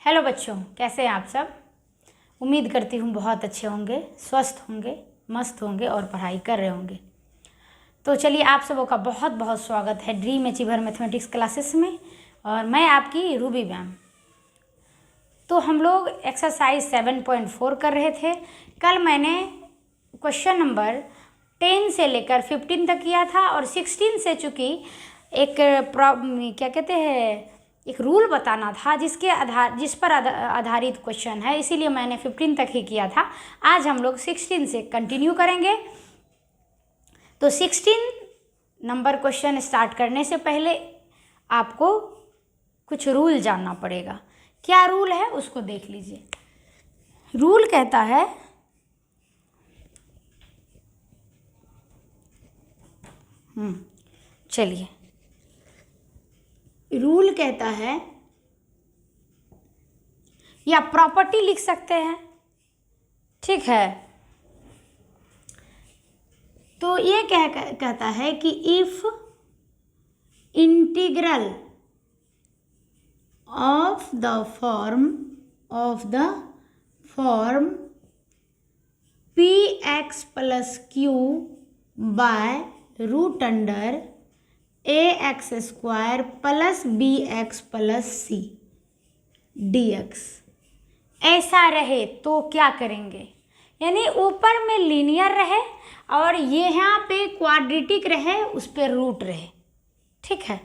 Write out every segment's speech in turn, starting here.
Hello बच्चों, कैसे हैं आप सब। उम्मीद करती हूँ बहुत अच्छे होंगे, स्वस्थ होंगे, मस्त होंगे और पढ़ाई कर रहे होंगे। तो चलिए, आप सबों का बहुत बहुत स्वागत है ड्रीम अचीवर मैथमेटिक्स क्लासेस में। और मैं आपकी रूबी मैम। तो हम लोग एक्सरसाइज 7.4 कर रहे थे। कल मैंने क्वेश्चन नंबर 10 से लेकर 15 तक किया था और 16 से चूँकि एक रूल बताना था जिस पर आधारित क्वेश्चन है, इसीलिए मैंने 15 तक ही किया था। आज हम लोग 16 से कंटिन्यू करेंगे। तो 16 नंबर क्वेश्चन स्टार्ट करने से पहले आपको कुछ रूल जानना पड़ेगा। क्या रूल है उसको देख लीजिए। रूल कहता है चलिए, रूल कहता है या प्रॉपर्टी लिख सकते हैं, ठीक है। तो ये कहता है कि if integral of the form P X plus Q by root under A x square plus B x plus C D X ऐसा रहे तो क्या करेंगे। यानी ऊपर में लीनियर रहे और ये यहाँ पे क्वाड्रेटिक रहे, उस पर रूट रहे, ठीक है।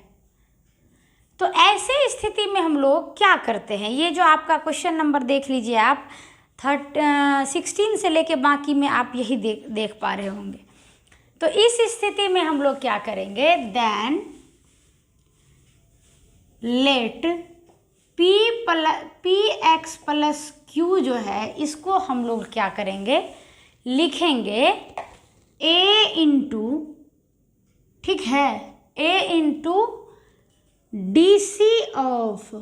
तो ऐसे स्थिति में हम लोग क्या करते हैं, ये जो आपका क्वेश्चन नंबर देख लीजिए आप 16 से लेके बाकी में आप यही देख पा रहे होंगे। तो इस स्थिति में हम लोग क्या करेंगे, then let P X plus Q जो है, इसको हम लोग क्या करेंगे, लिखेंगे ए इंटू, ठीक है, a into d c of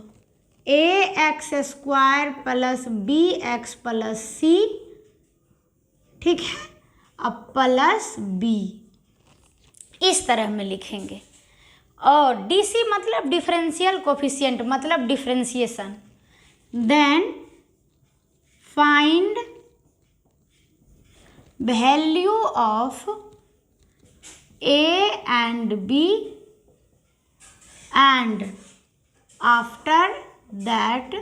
a x square plus B x plus c, ठीक है, अब प्लस बी, इस तरह में लिखेंगे। और डीसी मतलब डिफरेंशियल कोफिशिएंट, मतलब differentiation. Then find value of A and B and after that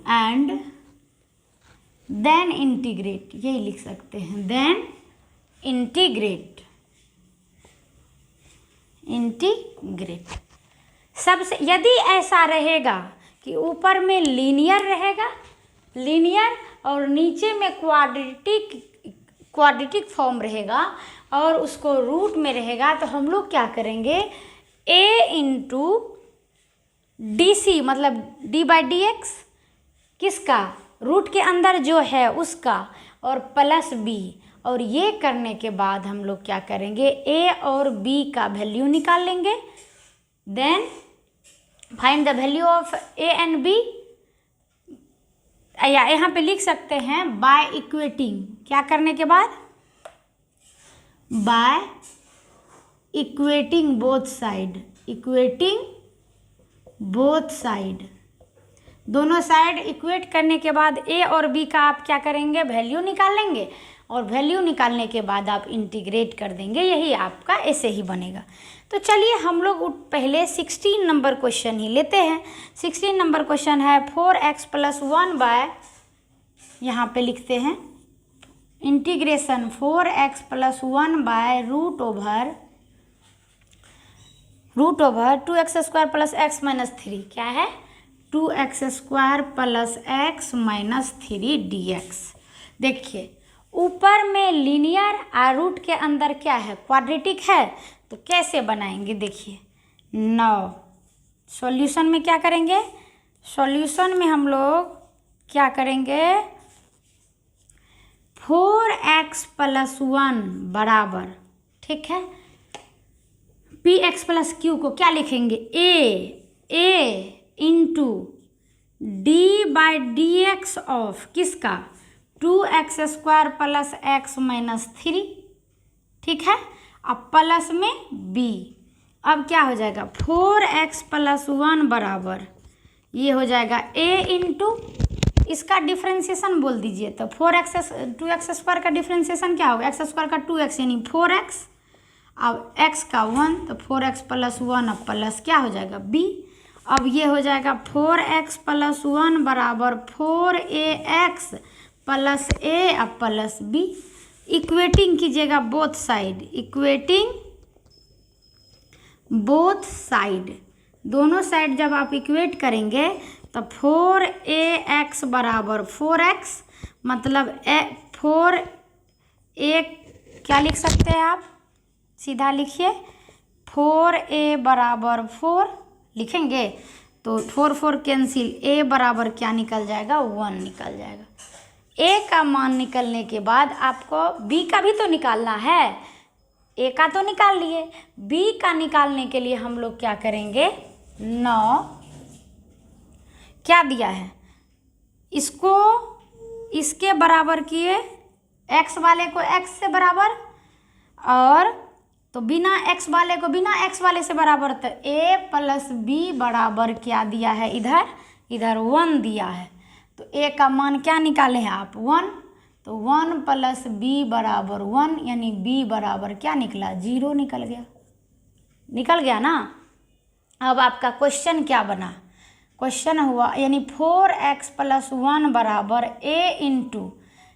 and then integrate, यही लिख सकते हैं, देन इंटीग्रेट सबसे। यदि ऐसा रहेगा कि ऊपर में लीनियर रहेगा, लीनियर और नीचे में क्वाड्रेटिक फॉर्म रहेगा और उसको रूट में रहेगा, तो हम लोग क्या करेंगे, ए इंटू डी सी मतलब डी बाई डी एक्स, किसका, रूट के अंदर जो है उसका, और प्लस बी। और ये करने के बाद हम लोग क्या करेंगे, ए और बी का वैल्यू निकाल लेंगे। Then find the value of A and B, या यहाँ पे लिख सकते हैं बाय इक्वेटिंग, क्या करने के बाद, बाय इक्वेटिंग बोथ साइड, दोनों साइड इक्वेट करने के बाद ए और बी का आप क्या करेंगे, वैल्यू निकाल लेंगे। और वैल्यू निकालने के बाद आप इंटीग्रेट कर देंगे, यही आपका ऐसे ही बनेगा। तो चलिए हम लोग पहले 16 नंबर क्वेश्चन ही लेते हैं। 16 नंबर क्वेश्चन है 4x प्लस 1 बाय, यहाँ पे लिखते हैं integration 4x plus 1 by root over 2x square plus x minus 3, क्या है, 2x square plus x minus 3 dx। देखिए ऊपर में लीनियर और रूट के अंदर क्या है, क्वाड्रेटिक है। तो कैसे बनाएंगे, देखिए नौ सॉल्यूशन में क्या करेंगे, सॉल्यूशन में हम लोग क्या करेंगे, 4x प्लस 1 बराबर, ठीक है, पी एक्स प्लस क्यू को क्या लिखेंगे, a into d by d x of किसका, 2x square plus x minus 3, ठीक ठीक है। अब प्लस में b, अब क्या हो जाएगा 4x प्लस 1 बराबर ये हो जाएगा a इंटू इसका डिफ्रेंसिएशन बोल दीजिए तो 4x 2x स्क्वायर का डिफ्रेंसिएशन क्या होगा, एक्स स्क्वायर का 2x यानी 4x, अब x का 1 तो 4x प्लस 1 अब प्लस क्या हो जाएगा b, अब ये हो जाएगा 4x प्लस 1 बराबर 4ax प्लस a अब प्लस b। इक्वेटिंग कीजिएगा both side, equating both side, दोनों साइड जब आप इक्वेट करेंगे तो 4ax बराबर 4x मतलब 4a क्या लिख सकते हैं आप, सीधा लिखिए 4a बराबर 4 लिखेंगे तो 4 4 कैंसिल, a बराबर क्या निकल जाएगा 1 निकल जाएगा। a का मान निकलने के बाद आपको b का भी तो निकालना है, a का तो निकाल लिए, b का निकालने के लिए हम लोग क्या करेंगे 9 क्या दिया है इसको इसके बराबर किए, x वाले को x से बराबर और तो बिना x वाले को बिना x वाले से बराबर, तो a प्लस b बराबर क्या दिया है इधर 1 दिया है, तो a का मान क्या निकाले हैं आप 1, तो 1 प्लस b बराबर 1 यानी b बराबर क्या निकला 0 निकल गया ना। अब आपका क्वेश्चन क्या बना, क्वेश्चन हुआ यानी 4x प्लस 1 बराबर a इंटू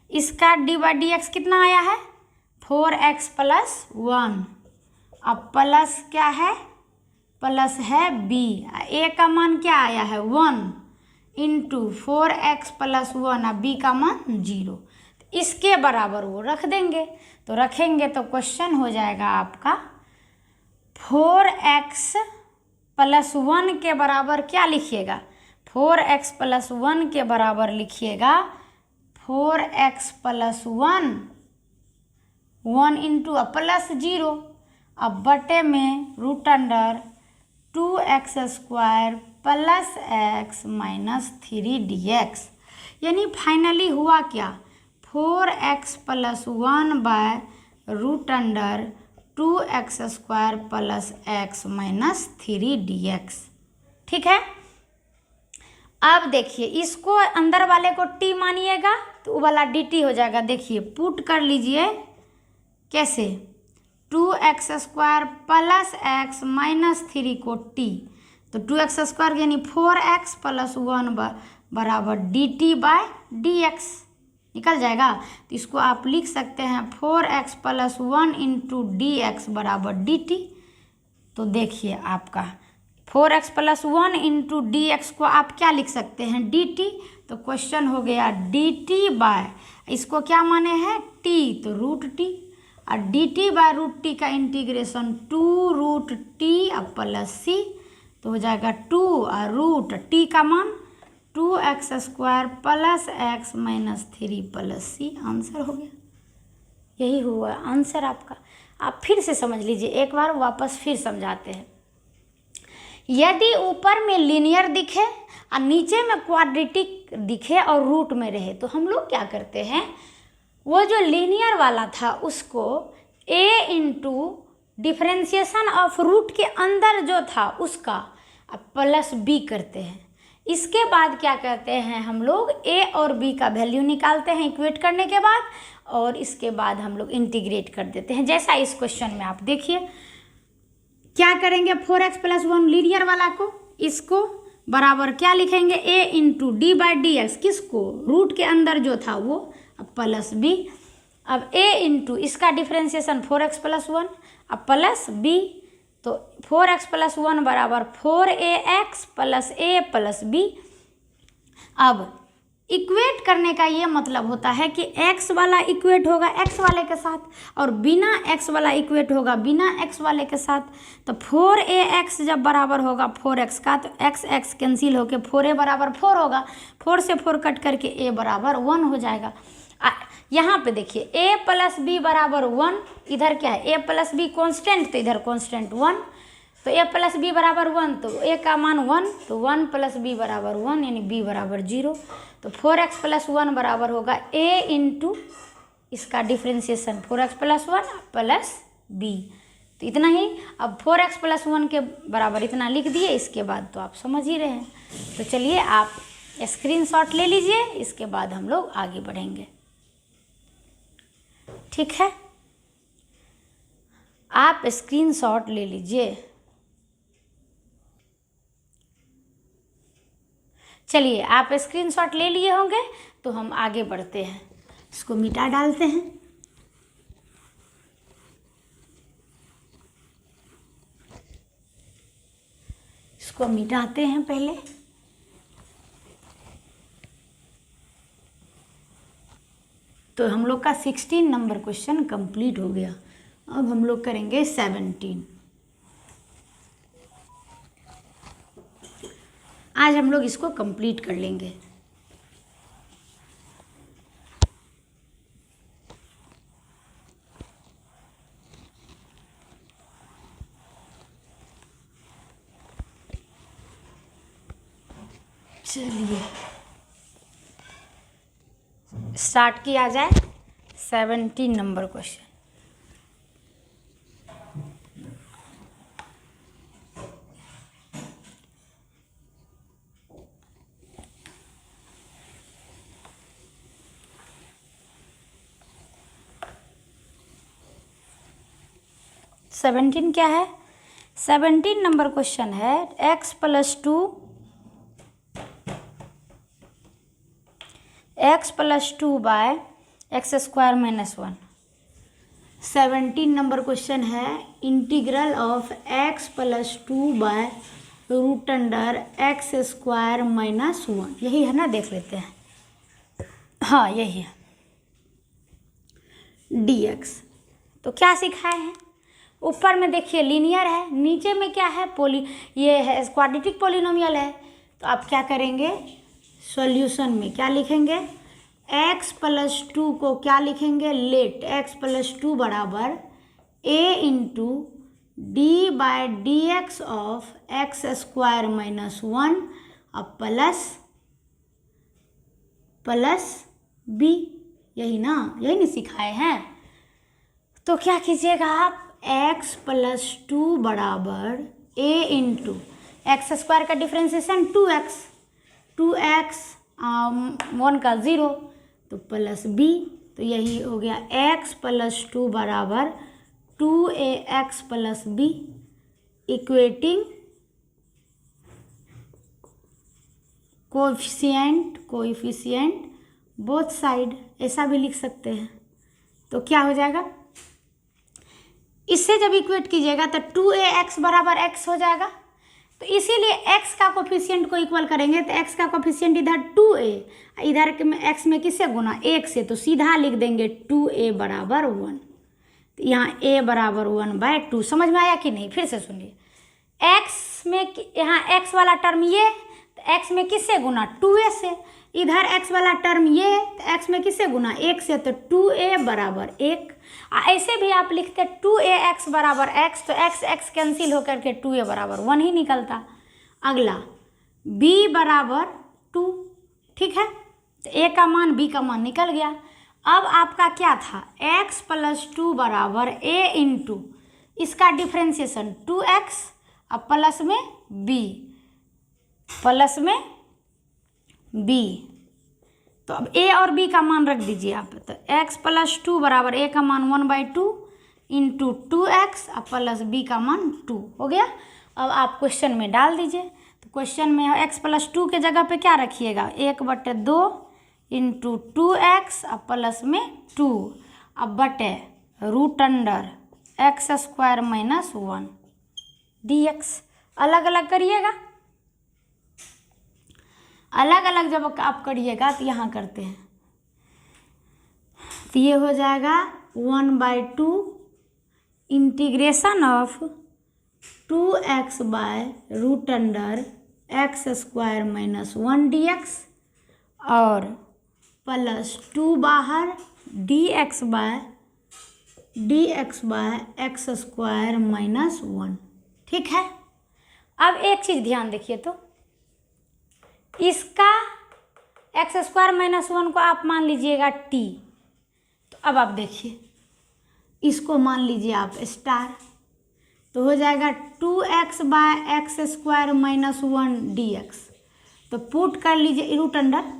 इसका डी बाई डी एक्स कितना आया है 4x प्लस 1, अब प्लस क्या है प्लस है b, a का मान क्या आया है 1 इंटू 4x प्लस 1 अब b का मान 0, इसके बराबर वो रख देंगे, तो रखेंगे तो क्वेश्चन हो जाएगा आपका 4x प्लस 1 के बराबर क्या लिखिएगा 4x प्लस 1 के बराबर लिखिएगा 4x प्लस 1 इंटू प्लस 0 अब बटे में root under 2x square plus x minus 3dx, यानी फाइनली हुआ क्या 4x plus 1 by root under 2x square plus x minus 3dx। ठीक है, अब देखिए इसको अंदर वाले को t मानिएगा तो वो वाला dt हो जाएगा, देखिए पुट कर लीजिए कैसे 2x square plus x minus 3 को t, तो 2x स्क्वायर यानी 4x प्लस 1 बराबर dt बाय dx निकल जाएगा, तो इसको आप लिख सकते हैं 4x प्लस 1 इंटू dx बराबर dt। तो देखिए आपका 4x प्लस 1 इंटू dx को आप क्या लिख सकते हैं dt, तो क्वेश्चन हो गया dt बाय इसको क्या माने हैं t, तो रूट t, और dt बाय रूट t का इंटीग्रेशन 2 रूट t अब प्लस c, तो हो जाएगा 2 और रूट t का मान 2x square plus x minus 3 plus c, answer हो गया, यही हुआ आंसर आपका। आप फिर से समझ लीजिए, एक बार वापस फिर समझाते हैं। यदि ऊपर में लीनियर दिखे और नीचे में क्वाड्रेटिक दिखे और रूट में रहे तो हम लोग क्या करते हैं, वो जो लीनियर वाला था उसको a into differentiation of root के अंदर जो था उसका प्लस b करते हैं। इसके बाद क्या करते हैं हम लोग a और b का वैल्यू निकालते हैं इक्वेट करने के बाद, और इसके बाद हम लोग इंटीग्रेट कर देते हैं। जैसा इस क्वेश्चन में आप देखिए क्या करेंगे 4x प्लस 1 लीनियर वाला को इसको बराबर क्या लिखेंगे a into d by d x, किसको रूट के अंदर जो था वो अब प्लस b, अब a इंटू इसका डिफ्रेंशिएशन 4x प्लस 1 अब प्लस b, तो 4x प्लस 1 बराबर 4ax plus a plus b। अब इक्वेट करने का ये मतलब होता है कि x वाला इक्वेट होगा x वाले के साथ और बिना x वाला इक्वेट होगा बिना x वाले के साथ, तो 4ax जब बराबर होगा 4x का तो x कैंसिल होके 4a बराबर 4 होगा, 4 से 4 कट करके a बराबर 1 हो जाएगा। यहाँ पे देखिए a प्लस बी बराबर 1, इधर क्या है a प्लस बी कॉन्स्टेंट, तो इधर कॉन्स्टेंट 1, तो a प्लस बी बराबर 1, तो a का मान 1, तो 1 प्लस बी बराबर 1 यानी b बराबर 0, तो 4x प्लस 1 बराबर होगा a इंटू इसका differentiation 4x plus 1 plus B. तो इतना ही। अब 4x + 1 के बराबर इतना लिख दिए, इसके बाद तो आप समझ ही रहे हैं। तो चलिए आप स्क्रीनशॉट ले लीजिए, इसके बाद हम लोग आगे बढ़ेंगे। ठीक है, आप स्क्रीनशॉट ले लीजिए। चलिए आप स्क्रीनशॉट ले लिए होंगे, तो हम आगे बढ़ते हैं। इसको मिटा डालते हैं। इसको मिटाते हैं पहले। तो हम लोग का 16 नंबर क्वेश्चन कंप्लीट हो गया। अब हम लोग करेंगे 17। आज हम लोग इसको कंप्लीट कर लेंगे। चलिए स्टार्ट किया जाए। 17 नंबर क्वेश्चन। सेवनटीन क्या है? 17 नंबर क्वेश्चन है x + 2 by x² - 1। 17 number question है integral of x + 2 by x² - 1। यही है ना, देख लेते हैं। हाँ यही है dx। तो क्या सिखाए हैं? ऊपर में देखिए लीनियर है, नीचे में क्या है? ये है क्वाड्रेटिक पोलिनोमियल है। तो आप क्या करेंगे? सॉल्यूशन में क्या लिखेंगे? x + 2 को क्या लिखेंगे? लेट x + 2 बराबर a × d/dx ऑफ x² - 1 अब प्लस b। यही ना, यही नहीं सिखाए हैं। तो क्या कीजिएगा आप? x + 2 बराबर a × x² का डिफ्रेंसिएशन 2x 1 का 0 तो प्लस b। तो यही हो गया x + 2 बराबर 2ax + b equating coefficient both side, ऐसा भी लिख सकते हैं। तो क्या हो जाएगा? इससे जब इक्वेट कीजिएगा तो 2ax बराबर x हो जाएगा। तो इसीलिए x का कोफिशिएंट को इक्वल करेंगे तो x का कोफिशिएंट इधर 2a, इधर के में x में किससे गुना? 1 से। तो सीधा लिख देंगे 2a बराबर 1। तो यहाँ a बराबर 1/2। समझ में आया कि नहीं? फिर से सुनिए। x में यहाँ x वाला टर्म ये, तो x में किससे गुना? 2a से। इधर x वाला टर्म ये, तो x में किससे गुना? 1 से। तो 2a बराबर 1। ऐसे भी आप लिखते 2ax बराबर x, तो x कैंसिल होकर के 2a बराबर 1 ही निकलता। अगला b बराबर 2। ठीक है, तो a का मान b का मान निकल गया। अब आपका क्या था? x + 2 बराबर a × इसका डिफ्रेंसिएशन 2x अब प्लस में b। तो अब a और b का मान रख दीजिए आप। तो x + 2 बराबर a का मान 1/2 × 2x अब प्लस b का मान 2 हो गया। अब आप क्वेश्चन में डाल दीजिए। तो क्वेश्चन में x + 2 के जगह पे क्या रखिएगा? 1/2 × 2x अब प्लस में 2 अब बटे x² - 1 dx। अलग अलग करिएगा। अलग अलग जब आप करिएगा तो यहाँ करते हैं, तो ये हो जाएगा 1/2 integration of 2x / x² - 1 dx और प्लस 2 बाहर dx x² - 1। ठीक है। अब एक चीज़ ध्यान देखिए, तो इसका x² - 1 को आप मान लीजिएगा t। तो अब आप देखिए इसको मान लीजिए आप स्टार, तो हो जाएगा 2x by x square minus 1 dx। तो पुट कर लीजिए, रूट अंडर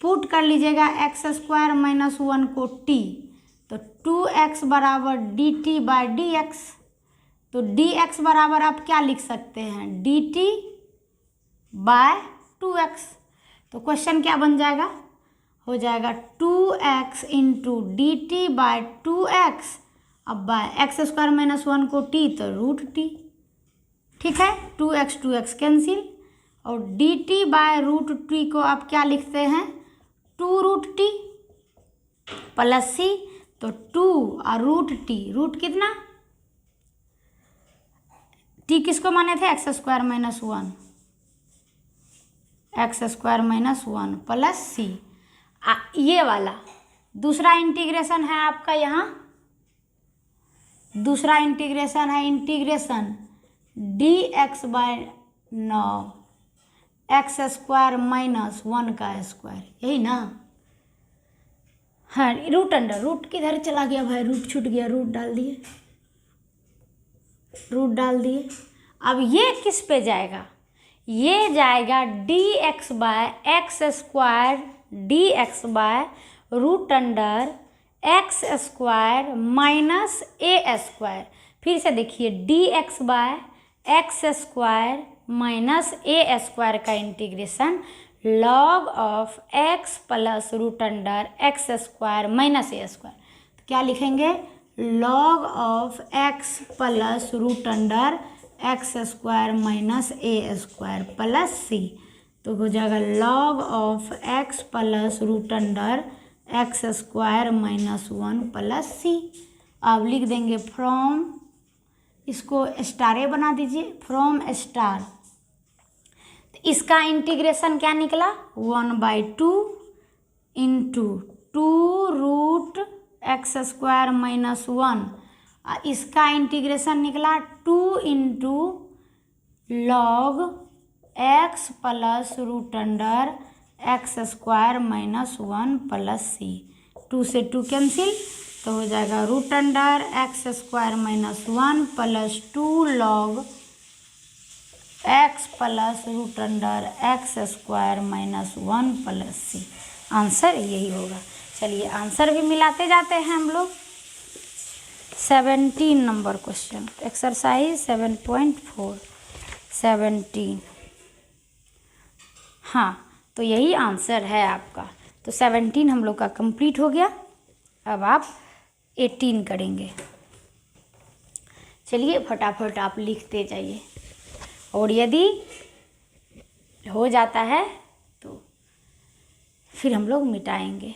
पुट कर लीजिएगा एक्स स्क्वायर माइनस 1 को t, तो 2x बराबर dt बाय dx। तो dx बराबर आप क्या लिख सकते हैं, dt बाय 2x। तो क्वेश्चन क्या बन जाएगा, हो जाएगा 2x into D t bye 2x, अब बाय एक्स स्क्वायर माइनस 1 को t, तो रूट t। ठीक है, 2x कैंसिल, और dt बाय रूट t को आप क्या लिखते हैं, 2 रूट t प्लस c। तो 2 और रूट t, रूट कितना, t किसको माने थे, x square minus 1, x square minus 1 plus c। ये वाला दूसरा इंटीग्रेशन है आपका, यहाँ दूसरा इंटीग्रेशन है integration dx by 9 X square minus 1 का स्क्वायर, यही ना। हाँ, रूट अंडर, रूट किधर चला गया भाई, रूट छूट गया, रूट डाल दिए, रूट डाल दिए। अब ये किस पे जाएगा, ये जाएगा dx by x square, dx by root under x square minus a square. फिर से देखिए, dx by x square minus a square का integration log of x plus root under x square minus a square. तो क्या लिखेंगे, log of x plus root under x square minus a square plus c। तो हो जाएगा log of x plus root under x square minus 1 plus c। अब लिख देंगे from, इसको स्टारे बना दीजिए, फ्रॉम स्टार। तो इसका इंटीग्रेशन क्या निकला, 1/2 into 2 root X square minus 1। इसका इंटीग्रेशन निकला 2 into log x plus root under x square minus 1 plus c। 2 से 2 कैंसिल, तो हो जाएगा root under x square minus 1 plus 2 log x plus root under x square minus 1 plus c। Answer यही होगा। चलिए answer भी मिलाते जाते हैं हम लोग। 17 नंबर क्वेश्चन, एक्सरसाइज 7.4 17। हाँ, तो यही आंसर है आपका। तो 17 हम लोग का कंप्लीट हो गया। अब आप 18 करेंगे। चलिए फटाफट आप लिखते जाइए, और यदि हो जाता है तो फिर हम लोग मिटाएंगे।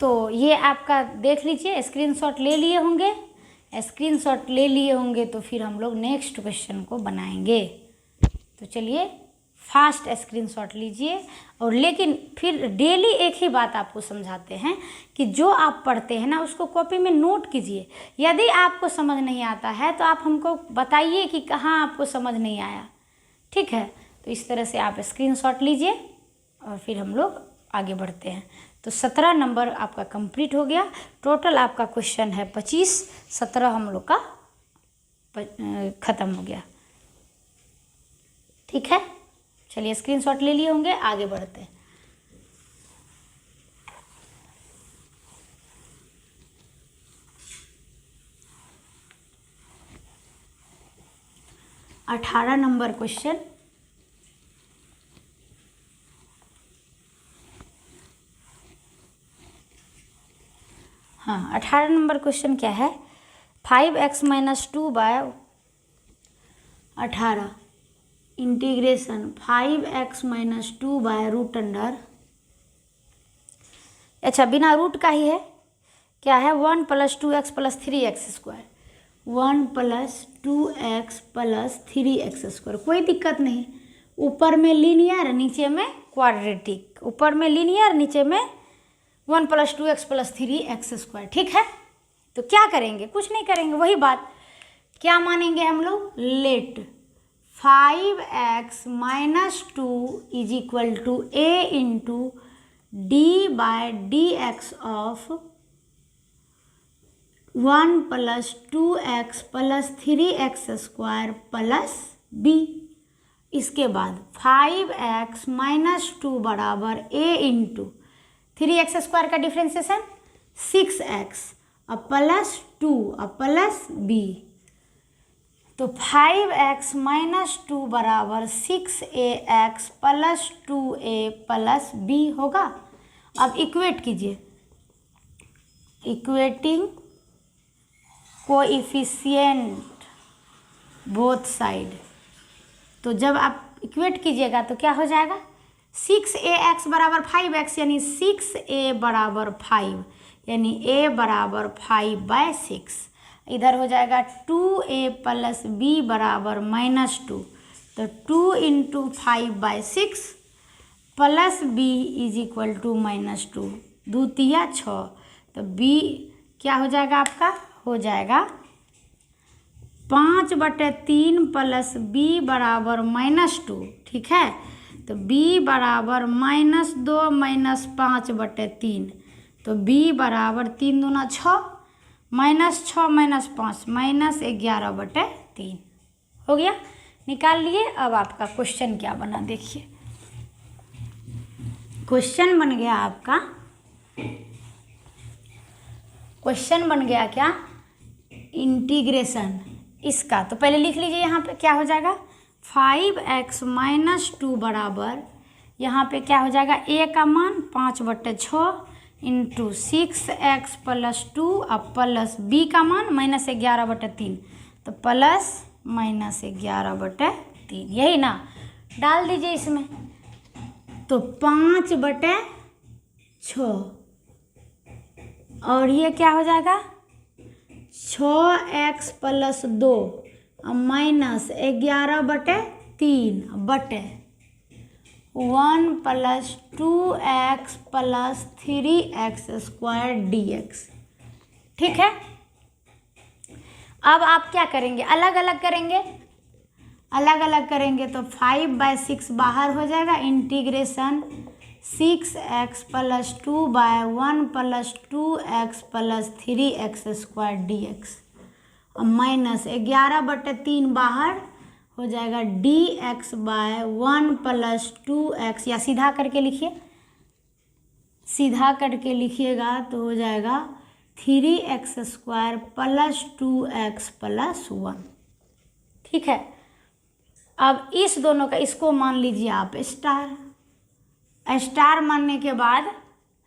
तो ये आपका देख लीजिए, स्क्रीनशॉट ले लिए होंगे। स्क्रीनशॉट ले लिए होंगे तो फिर हम लोग नेक्स्ट क्वेश्चन को बनाएंगे। तो चलिए फास्ट स्क्रीनशॉट लीजिए। और लेकिन फिर डेली एक ही बात आपको समझाते हैं कि जो आप पढ़ते हैं ना उसको कॉपी में नोट कीजिए। यदि आपको समझ नहीं आता है तो आप हमको बताइए कि कहाँ आपको समझ नहीं आया, ठीक है। तो इस तरह से आप स्क्रीनशॉट लीजिए और फिर हम लोग आगे बढ़ते हैं। तो 17 नंबर आपका कंप्लीट हो गया। टोटल आपका क्वेश्चन है 25, 17 हम लोग का ख़त्म हो गया, ठीक है। चलिए स्क्रीनशॉट ले लिए होंगे, आगे बढ़ते हैं। अठारह नंबर क्वेश्चन, हाँ 18 नंबर क्वेश्चन क्या है, 5x minus 2 by 18 integration 5x minus 2 by root under, अच्छा बिना रूट का ही है, क्या है 1 plus 2x plus 3x square, 1 plus 2x plus 3x square. कोई दिक्कत नहीं, ऊपर में लीनियर नीचे में क्वाड्रेटिक, ऊपर में लीनियर नीचे में 1 plus 2x plus 3x square, ठीक है। तो क्या करेंगे, कुछ नहीं करेंगे, वही बात क्या मानेंगे हम लोग, let 5x minus 2 is equal to a into D by D x of 1 plus 2x plus 3x square plus b। इसके बाद 5x माइनस 2 बराबर a इंटू 3x स्क्वायर का डिफ्रेंसिएशन 6x अब प्लस 2 अब प्लस b। तो 5x minus 2 बराबर 6ax plus 2a plus b होगा। अब इक्वेट कीजिए, इक्वेटिंग कोएफिशिएंट बोथ साइड। तो जब आप इक्वेट कीजिएगा तो क्या हो जाएगा, 6ax बराबर 5x यानी 6a बराबर 5 यानी a बराबर 5/6। इधर हो जाएगा 2a प्लस b बराबर -2। तो 2 into 5/6 plus b is equal to -2, 2 तिया 6। तो b क्या हो जाएगा आपका, हो जाएगा 5/3 प्लस b बराबर -2। ठीक है, तो b बराबर -2 माइनस 5/3। तो b बराबर 3 दूना 6 -6 माइनस 5 -11/3 हो गया, निकाल लिए। अब आपका क्वेश्चन क्या बना देखिए, क्वेश्चन बन गया आपका, क्वेश्चन बन गया क्या, इंटीग्रेशन इसका। तो पहले लिख लीजिए, यहाँ पे क्या हो जाएगा 5x माइनस 2 बराबर, यहाँ पे क्या हो जाएगा a का मान 5/6 इंटू 6x प्लस 2 अब प्लस b का मान -11/3। तो प्लस -11/3 यही ना, डाल दीजिए इसमें। तो 5/6 और ये क्या हो जाएगा 6x प्लस 2 माइनस 11/3 बटे 1 plus 2x plus 3x square dx। ठीक है, अब आप क्या करेंगे, अलग अलग करेंगे, अलग अलग करेंगे तो 5/6 बाहर हो जाएगा, integration 6x plus 2/1 plus 2x plus 3x square dx और माइनस 11/3 बाहर हो जाएगा dx/1 प्लस 2x, या सीधा करके लिखिए, सीधा करके लिखिएगा तो हो जाएगा 3x square plus 2x plus 1। ठीक है, अब इस दोनों का, इसको मान लीजिए आप स्टार, स्टार मानने के बाद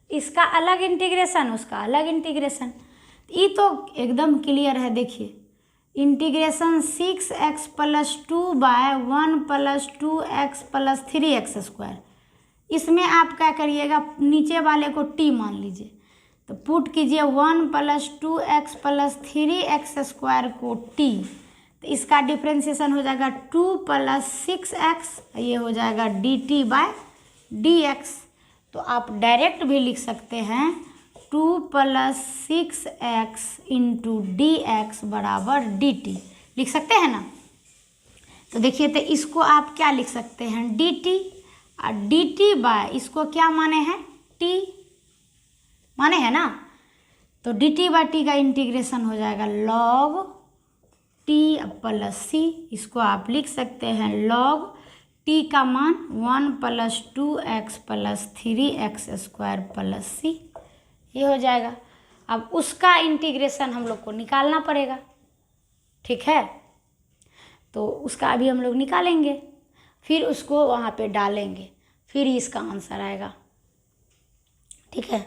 इसका अलग इंटीग्रेशन उसका अलग इंटीग्रेशन। ये तो एकदम क्लियर है, देखिए integration 6x plus 2/1 plus 2x plus 3x square, इसमें आप क्या करिएगा, नीचे वाले को t मान लीजिए, तो पुट कीजिए 1 plus 2x plus 3x square को t, तो इसका डिफ्रेंसिएशन हो जाएगा 2 प्लस 6x, ये हो जाएगा dt/dx। तो आप डायरेक्ट भी लिख सकते हैं 2 प्लस 6x इंटू dx बराबर dt, लिख सकते हैं ना। तो देखिए, तो इसको आप क्या लिख सकते हैं dt, और dt बाय इसको क्या माने हैं t माने है ना, तो dt/t का इंटीग्रेशन हो जाएगा log t प्लस c। इसको आप लिख सकते हैं log t का मान 1 plus 2x plus 3x square plus c, ये हो जाएगा। अब उसका इंटीग्रेशन हम लोग को निकालना पड़ेगा। ठीक है, तो उसका अभी हम लोग निकालेंगे, फिर उसको वहाँ पे डालेंगे, फिर इसका आंसर आएगा। ठीक है,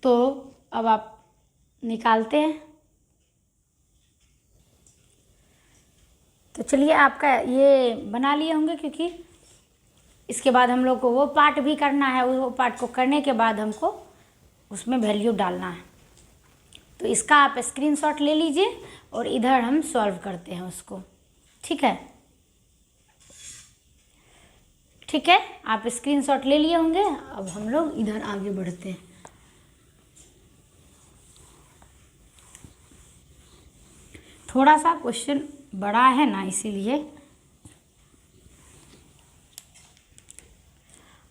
तो अब आप निकालते हैं। तो चलिए, आपका ये बना लिए होंगे, क्योंकि इसके बाद हम लोग को वो पार्ट भी करना है, वो पार्ट को करने के बाद हमको उसमें वैल्यू डालना है। तो इसका आप स्क्रीनशॉट ले लीजिए और इधर हम सॉल्व करते हैं उसको। ठीक है, ठीक है, आप स्क्रीनशॉट ले लिए होंगे। अब हम लोग इधर आगे बढ़ते हैं। थोड़ा सा क्वेश्चन बड़ा है ना, इसीलिए।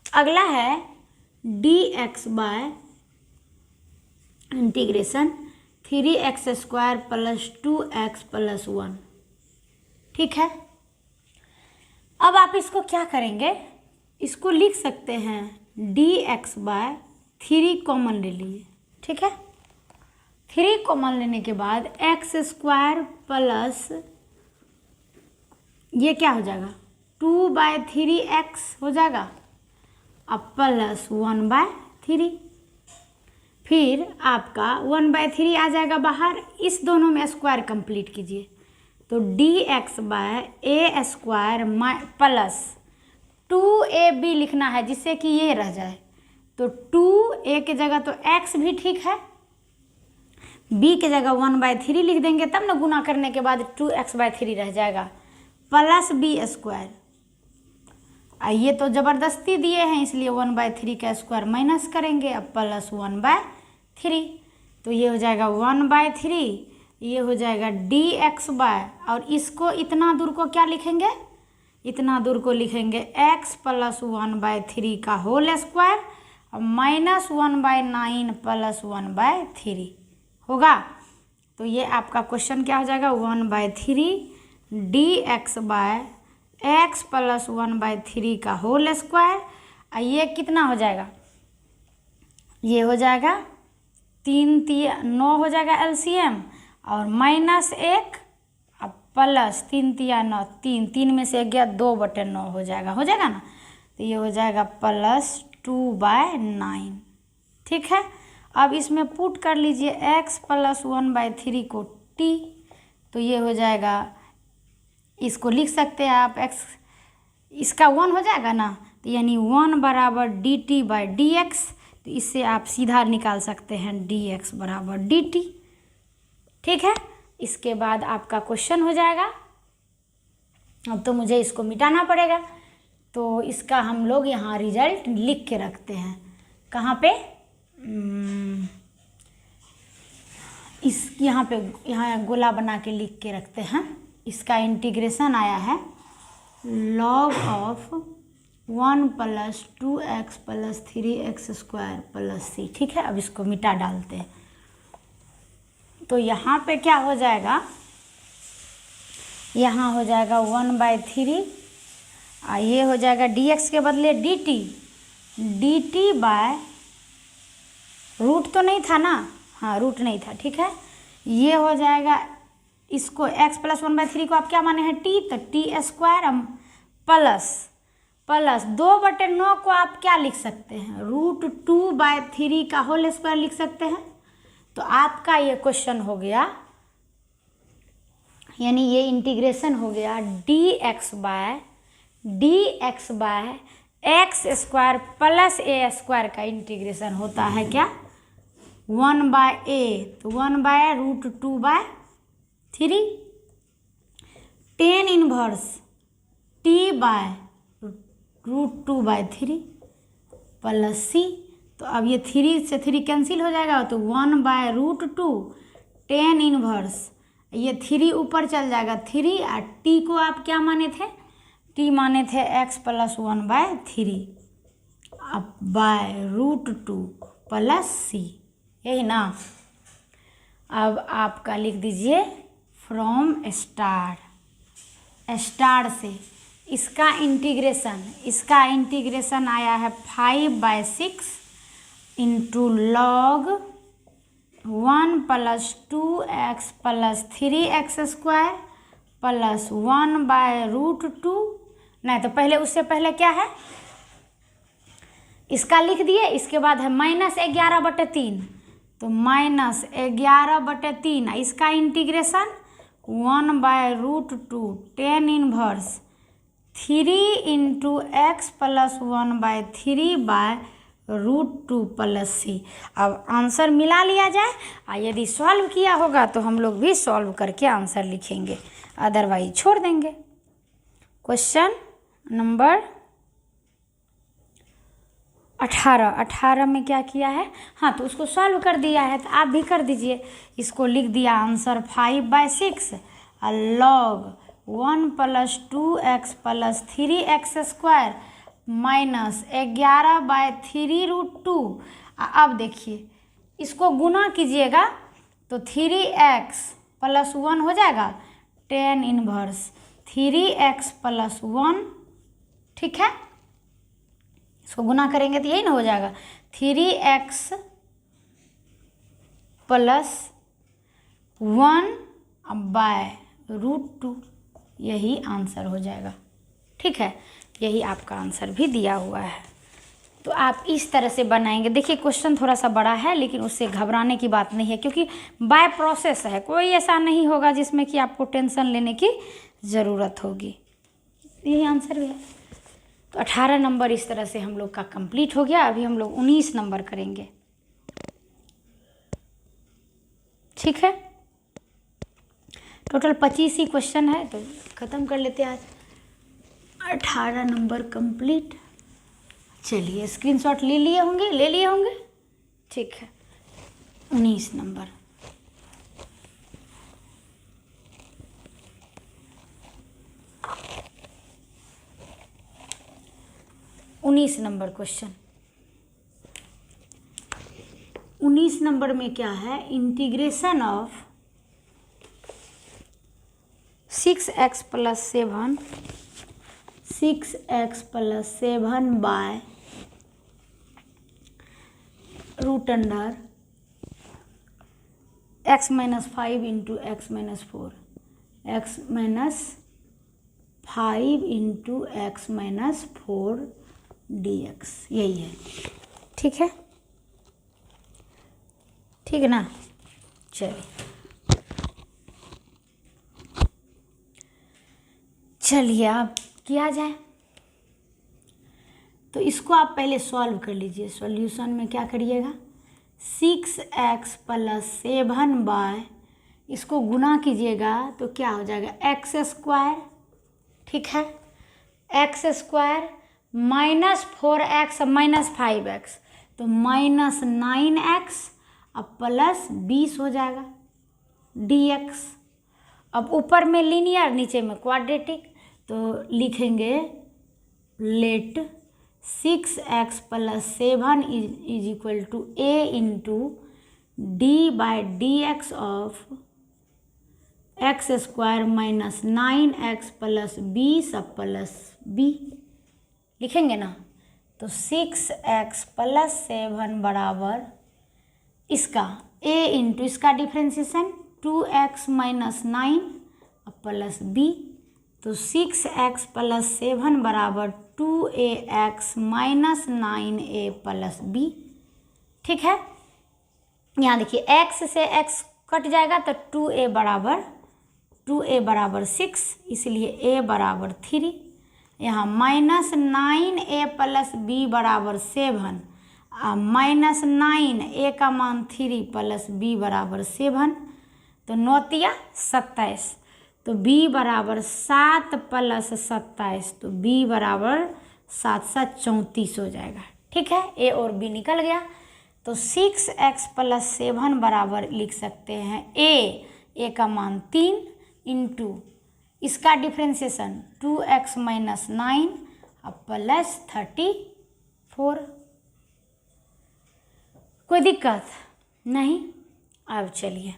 अगला है dx bye integration 3x² plus 2x plus 1। ठीक है, अब आप इसको क्या करेंगे, इसको लिख सकते हैं dx बाय 3 कॉमन ले लिए। ठीक है, 3 कॉमन लेने के बाद x² प्लस ये क्या हो जाएगा 2/3x हो जाएगा, अब प्लस 1/3, फिर आपका 1/3 आ जाएगा बाहर, इस दोनों में स्क्वायर कंप्लीट कीजिए, तो dx bye a² plus 2ab लिखना है जिससे कि ये रह जाए, तो 2a के जगह तो x भी ठीक है, b के जगह 1/3 लिख देंगे, तब ना गुना करने के बाद 2x/3 रह जाएगा, प्लस b²। ये तो ज़बरदस्ती दिए हैं इसलिए 1/3 का स्क्वायर माइनस करेंगे, अब प्लस 1/3, तो ये हो जाएगा 1/3, ये हो जाएगा dx बाय, और इसको इतना दूर को क्या लिखेंगे, इतना दूर को लिखेंगे x प्लस 1/3 का होल स्क्वायर और माइनस 1/9 प्लस 1/3 होगा। तो ये आपका क्वेश्चन क्या हो जाएगा 1/3 dx बाय x प्लस 1/3 का होल स्क्वायर, और ये कितना हो जाएगा, ये हो जाएगा 3 3 9 हो जाएगा LCM, और माइनस 1 अब प्लस 3 3 9 3 3 में से गया 2/9 हो जाएगा ना, तो ये हो जाएगा प्लस 2/9। ठीक है, अब इसमें पुट कर लीजिए x प्लस 1/3 को t, तो ये हो जाएगा, इसको लिख सकते हैं आप x, इसका 1 हो जाएगा ना, तो यानी 1 बराबर dt बाई dx, तो इससे आप सीधा निकाल सकते हैं dx बराबर dt। ठीक है, इसके बाद आपका क्वेश्चन हो जाएगा। अब तो मुझे इसको मिटाना पड़ेगा, तो इसका हम लोग यहाँ रिजल्ट लिख के रखते हैं, कहाँ पे, इस यहाँ गोला बना के लिख के रखते हैं। इसका इंटीग्रेशन आया है log of 1 plus 2x plus 3x² plus c। ठीक है, अब इसको मिटा डालते हैं, तो यहाँ पे क्या हो जाएगा, यहाँ हो जाएगा 1/3, ये हो जाएगा dx के बदले dt बाय रूट तो नहीं था ना, हाँ रूट नहीं था। ठीक है, ये हो जाएगा, इसको x प्लस 1/3 को आप क्या माने हैं t, तो t² प्लस 2/9 को आप क्या लिख सकते हैं, √2/3 का होल स्क्वायर लिख सकते हैं। तो आपका ये क्वेश्चन हो गया, यानी ये इंटीग्रेशन हो गया dx bye x² plus a² का इंटीग्रेशन होता है क्या 1/a, तो 1/√2/3 tan inverse t by √2/3 plus c, तो अब ये 3 से 3 कैंसिल हो जाएगा, तो 1/√2 tan इनवर्स, ये 3 ऊपर चल जाएगा 3, और t को आप क्या माने थे, t माने थे x प्लस 1/3 अब √2 प्लस c, यही ना। अब आपका लिख दीजिए फ्रॉम स्टार से इसका इंटीग्रेशन आया है 5/6 into log 1 plus 2x plus 3x² plus 1/√2, नहीं तो पहले उससे पहले क्या है, इसका लिख दिए, इसके बाद है -11/3, तो -11/3, इसका integration 1/√2 tan inverse 3 into x plus 1/3/√2 plus c। अब आंसर मिला लिया जाए, और यदि सॉल्व किया होगा तो हम लोग भी सॉल्व करके आंसर लिखेंगे, अदरवाइज छोड़ देंगे। क्वेश्चन नंबर 18 में क्या किया है, हाँ तो उसको सॉल्व कर दिया है, तो आप भी कर दीजिए। इसको लिख दिया आंसर 5/6 और log 1 plus 2x plus 3x² minus 11/3√2। अब देखिए इसको गुना कीजिएगा तो 3x + 1 हो जाएगा, tan इनवर्स 3x + 1, ठीक है। इसको गुना करेंगे तो यही ना हो जाएगा, 3x + 1/√2, यही आंसर हो जाएगा, ठीक है। यही आपका आंसर भी दिया हुआ है। तो आप इस तरह से बनाएंगे। देखिए क्वेश्चन थोड़ा सा बड़ा है, लेकिन उससे घबराने की बात नहीं है, क्योंकि बाय प्रोसेस है, कोई ऐसा नहीं होगा जिसमें कि आपको टेंशन लेने की ज़रूरत होगी। यही आंसर भी है। तो 18 नंबर इस तरह से हम लोग का कंप्लीट हो गया। अभी हम लोग 19 नंबर करेंगे, ठीक है। टोटल 25 ही क्वेश्चन है, तो ख़त्म कर लेते हैं आज। 18 नंबर कंप्लीट। चलिए स्क्रीनशॉट ले लिए होंगे, ठीक है। 19 नंबर, क्वेश्चन 19 नंबर में क्या है, integration of 6x + 7 by √x - 5 × x - 4 x - 5 × x - 4 dx, यही है, ठीक है, ठीक है ना। चलिए अब किया जाए। तो इसको आप पहले सॉल्व कर लीजिए। सॉल्यूशन में क्या करिएगा, 6x + 7 बाय, इसको गुना कीजिएगा तो क्या हो जाएगा, x², ठीक है। x² -4x - 5x, तो -9x अब +20 हो जाएगा dx। अब ऊपर में लीनियर, नीचे में क्वाड्रेटिक, तो लिखेंगे late 6x + 7 = a × d/dx of x² - 9x + 20 अब +b, लिखेंगे ना। तो 6x + 7 बराबर इसका a × इसका डिफ्रेंसिएशन 2x - 9 अब +b, तो 6x + 7 बराबर 2ax - 9a + b, ठीक है। यहाँ देखिए x से x कट जाएगा तो 2a बराबर 6, इसलिए a बराबर 3। यहाँ -9a + b बराबर 7, -9 a का मान 3 + b बराबर 7, तो 9 × 27, तो b बराबर 7 + 27, तो b बराबर 7 × 7 34 हो जाएगा, ठीक है। a और b निकल गया, तो 6x + 7 बराबर लिख सकते हैं a का मान 3 × इसका डिफ्रेंसिएशन 2x - 9 अब +34। कोई दिक्कत नहीं। अब चलिए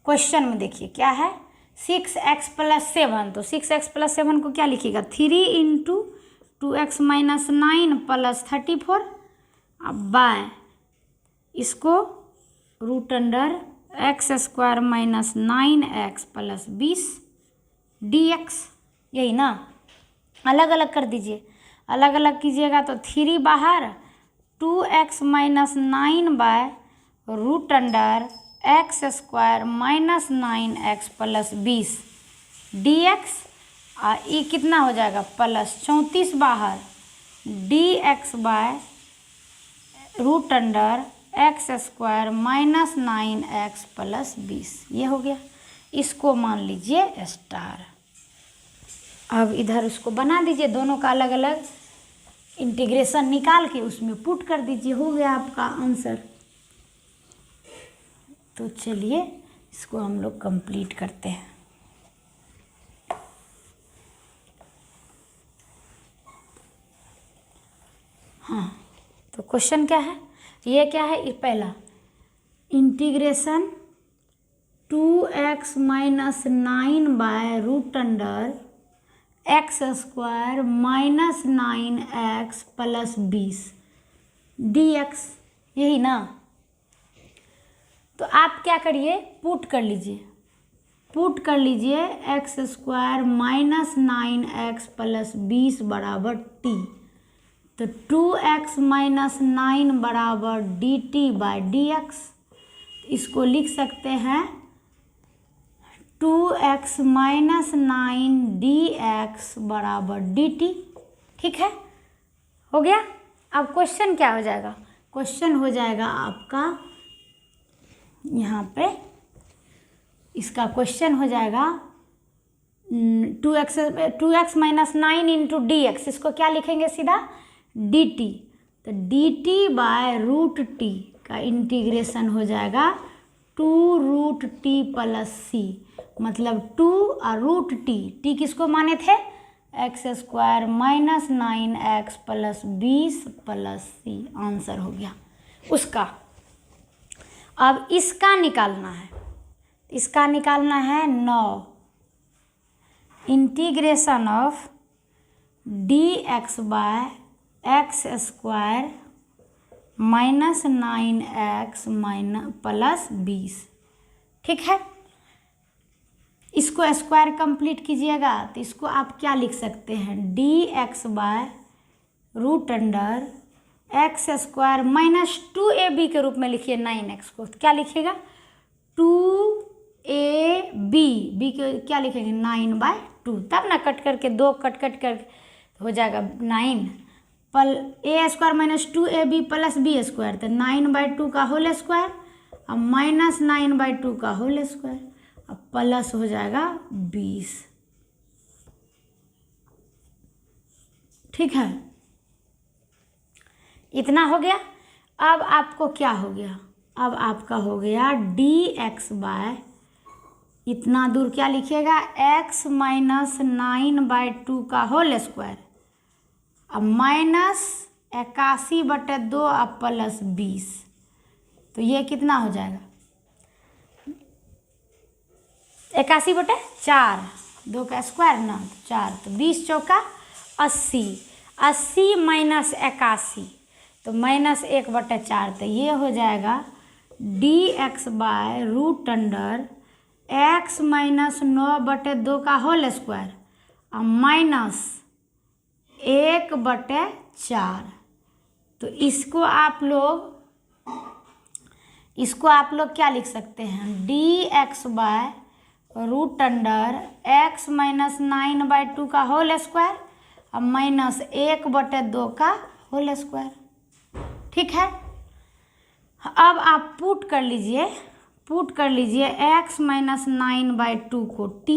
क्वेश्चन में देखिए क्या है, 6x + 7, तो 6x + 7 को क्या लिखिएगा, 3 × 2x - 9 + 34, अब बाय इसको √x² - 9x + 20 dx, यही ना। अलग अलग कर दीजिए, अलग अलग कीजिएगा तो 3 बाहर, 2x - 9 bye √x² - 9x + 20 dx, ये कितना हो जाएगा, +34 बाहर, dx बाय √x² - 9x + 20, ये हो गया। इसको मान लीजिए स्टार। अब इधर उसको बना दीजिए, दोनों का अलग अलग इंटीग्रेशन निकाल के उसमें पुट कर दीजिए, हो गया आपका आंसर। तो चलिए इसको हम लोग कंप्लीट करते हैं। क्वेश्चन क्या है, ये क्या है, ये पहला integration 2x minus 9 by root under x square minus 9x plus 20 dx, यही ना। तो आप क्या करिए, पुट कर लीजिए x square minus 9x plus 20 बराबर t। तो 2x माइनस 9 बराबर dt बाय dx, इसको लिख सकते हैं 2x माइनस 9 dx बराबर dt। ठीक है, हो गया। अब क्वेश्चन क्या हो जाएगा, क्वेश्चन हो जाएगा आपका यहाँ पे, इसका क्वेश्चन हो जाएगा 2x minus 9 into D x, इसको क्या लिखेंगे सीधा dt। तो dt बाय रूट टी का इंटीग्रेशन हो जाएगा 2 रूट टी प्लस सी, मतलब 2 और रूट टी किसको माने थे, x square minus 9x plus 20 plus c, answer हो गया उसका। अब इसका निकालना है 9 integration of dx by x square minus 9x plus 20। ठीक है, इसको स्क्वायर कंप्लीट कीजिएगा तो इसको आप क्या लिख सकते हैं, dx by root under x square minus 2ab के रूप में लिखिए 9x को, तो क्या लिखिएगा 2ab, b के क्या लिखेंगे 9/2, तब ना कट करके 2 कट कर हो जाएगा 9 पल a square minus 2ab plus b square, तो 9/2 का होल स्क्वायर और माइनस 9/2 का होल स्क्वायर, अब प्लस हो जाएगा 20। ठीक है, इतना हो गया। अब आपको क्या हो गया, अब आपका हो गया dx बाय, इतना दूर क्या लिखिएगा x माइनस 9/2 का होल स्क्वायर, अब माइनस 81/2 अब प्लस 20, तो ये कितना हो जाएगा 81/4, 2 का स्क्वायर ना 4, तो 20 चौका 80, 80 माइनस 81 तो माइनस 1/4, तो ये हो जाएगा dx by root under x minus 9/2 का होल स्क्वायर और माइनस 1/4। तो इसको आप लोग क्या लिख सकते हैं, dx by root under x minus 9/2 का होल स्क्वायर और माइनस 1/2 का होल स्क्वायर। ठीक है, अब आप पुट कर लीजिए x माइनस 9/2 को t,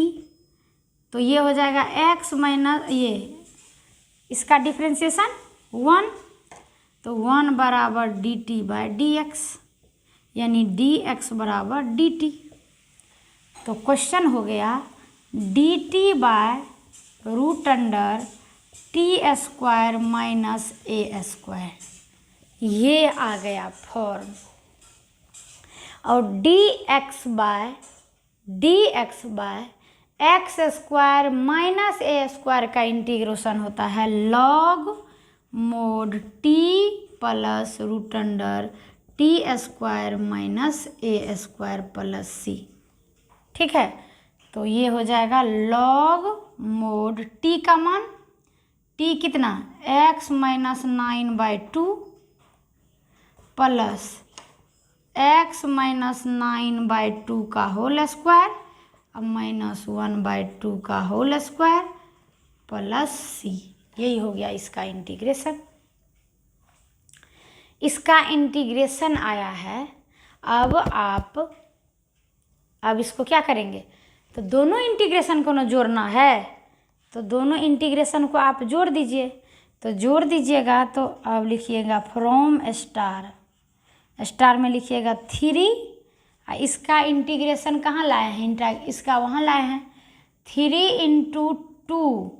तो ये हो जाएगा x माइनस ये इसका डिफ्रेंशिएशन 1, तो 1 बराबर dt बाय dx, यानी dx बराबर dt। तो क्वेश्चन हो गया dt by root under t square minus a square, ये आ गया फॉर्म। और dx by x square minus a square का इंटीग्रेशन होता है log mod t plus root under t square minus a square plus c. ठीक है, तो ये हो जाएगा log मोड टी का मान, टी कितना x minus 9/2 plus x minus 9/2 का होल स्क्वायर और माइनस 1/2 का होल स्क्वायर प्लस सी, यही हो गया इसका इंटीग्रेशन। इसका इंटीग्रेशन आया है। अब इसको क्या करेंगे, तो दोनों इंटीग्रेशन को ना जोड़ना है, तो दोनों इंटीग्रेशन को आप जोड़ दीजिए। तो जोड़ दीजिएगा तो अब लिखिएगा फ्रॉम स्टार में लिखिएगा 3, इसका इंटीग्रेशन कहाँ लाए हैं, इसका वहाँ लाए हैं 3 × 2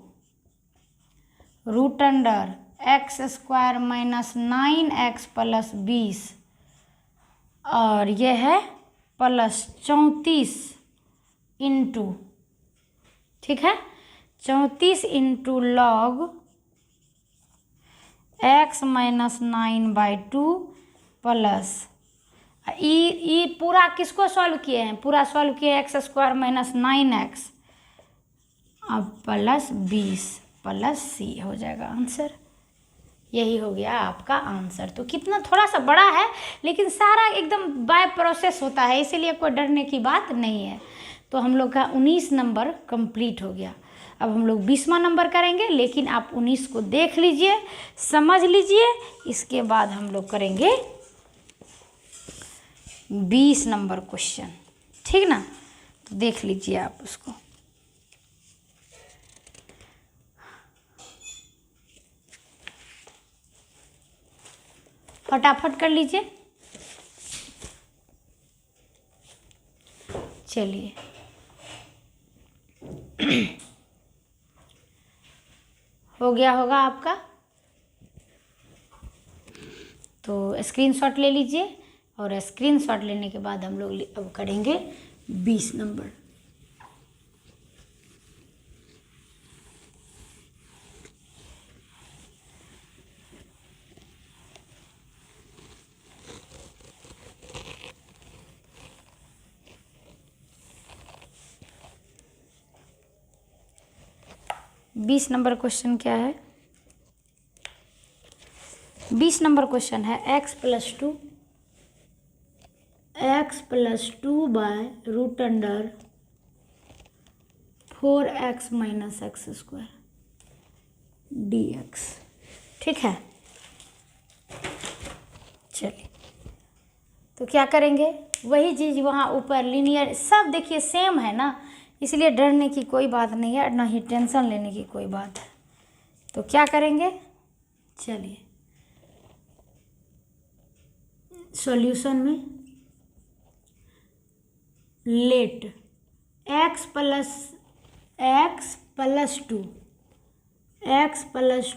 root under x square minus 9x plus 20 और ये है प्लस 34 इंटू, ठीक है, 34 into log x minus 9/2 plus ई पूरा किसको सॉल्व किए हैं, पूरा सॉल्व किए एक्स स्क्वायर माइनस 9x अब प्लस 20 प्लस सी हो जाएगा आंसर। यही हो गया आपका आंसर। तो कितना थोड़ा सा बड़ा है लेकिन सारा एकदम बाय प्रोसेस होता है, इसीलिए कोई डरने की बात नहीं है। तो हम लोग का 19 नंबर कंप्लीट हो गया। अब हम लोग 20वां नंबर करेंगे, लेकिन आप 19 को देख लीजिए, समझ लीजिए, इसके बाद हम लोग करेंगे 20 नंबर क्वेश्चन, ठीक ना। तो देख लीजिए आप उसको। फटाफट कर लीजिए। चलिए हो गया होगा आपका, तो स्क्रीनशॉट ले लीजिए और स्क्रीनशॉट लेने के बाद हम लोग अब करेंगे 20 नंबर। बीस नंबर क्वेश्चन क्या है? 20 नंबर क्वेश्चन है x plus two by root under 4x minus x square dx, ठीक है। चलिए तो क्या करेंगे, वही चीज़ वहाँ ऊपर लीनियर, सब देखिए सेम है ना, इसलिए डरने की कोई बात नहीं है, ना ही टेंशन लेने की कोई बात है। तो क्या करेंगे, चलिए सॉल्यूशन में लेट x प्लस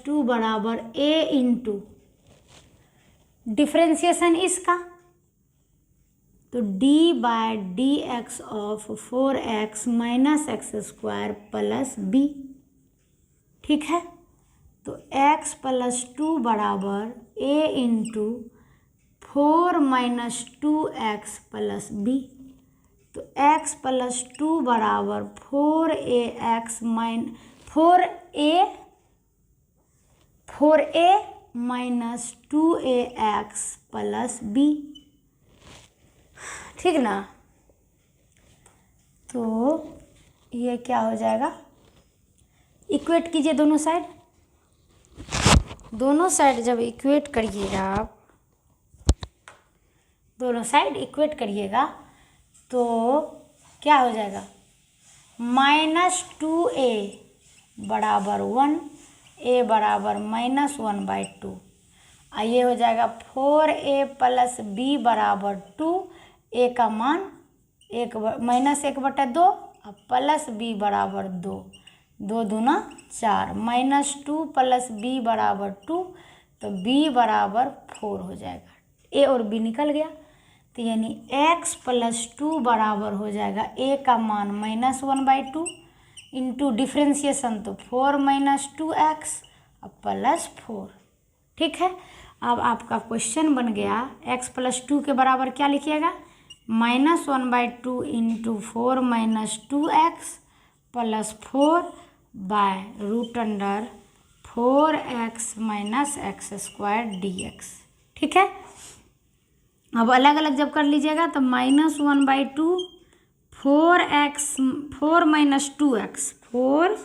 टू बराबर a इंटू डिफ्रेंसिएशन इसका, तो d by D x of 4x minus x square plus b, ठीक है। तो x प्लस टू बराबर a into 4 minus 2x plus b, तो x प्लस टू बराबर 4a minus 2ax plus b, ठीक ना। तो ये क्या हो जाएगा, इक्वेट कीजिए दोनों साइड। दोनों साइड जब इक्वेट करिएगा आप, दोनों साइड इक्वेट करिएगा तो क्या हो जाएगा, माइनस 2a बराबर 1, a बराबर माइनस 1/2, ये हो जाएगा 4a प्लस b बराबर 2, a का मान माइनस 1/2 और प्लस b बराबर 2, 2 दूना 4, माइनस 2 प्लस b बराबर 2, तो b बराबर 4 हो जाएगा। a और b निकल गया, तो यानी x प्लस 2 बराबर हो जाएगा a का मान माइनस 1/2 इंटू डिफ्रेंसिएशन, तो 4 माइनस 2x और प्लस 4, ठीक है। अब आपका क्वेश्चन बन गया x प्लस 2 के बराबर क्या लिखिएगा, minus 1/2 into 4 minus 2x plus 4 by root under 4x minus x square dx, ठीक है। अब अलग अलग जब कर लीजिएगा तो minus 1/2 4 minus 2x 4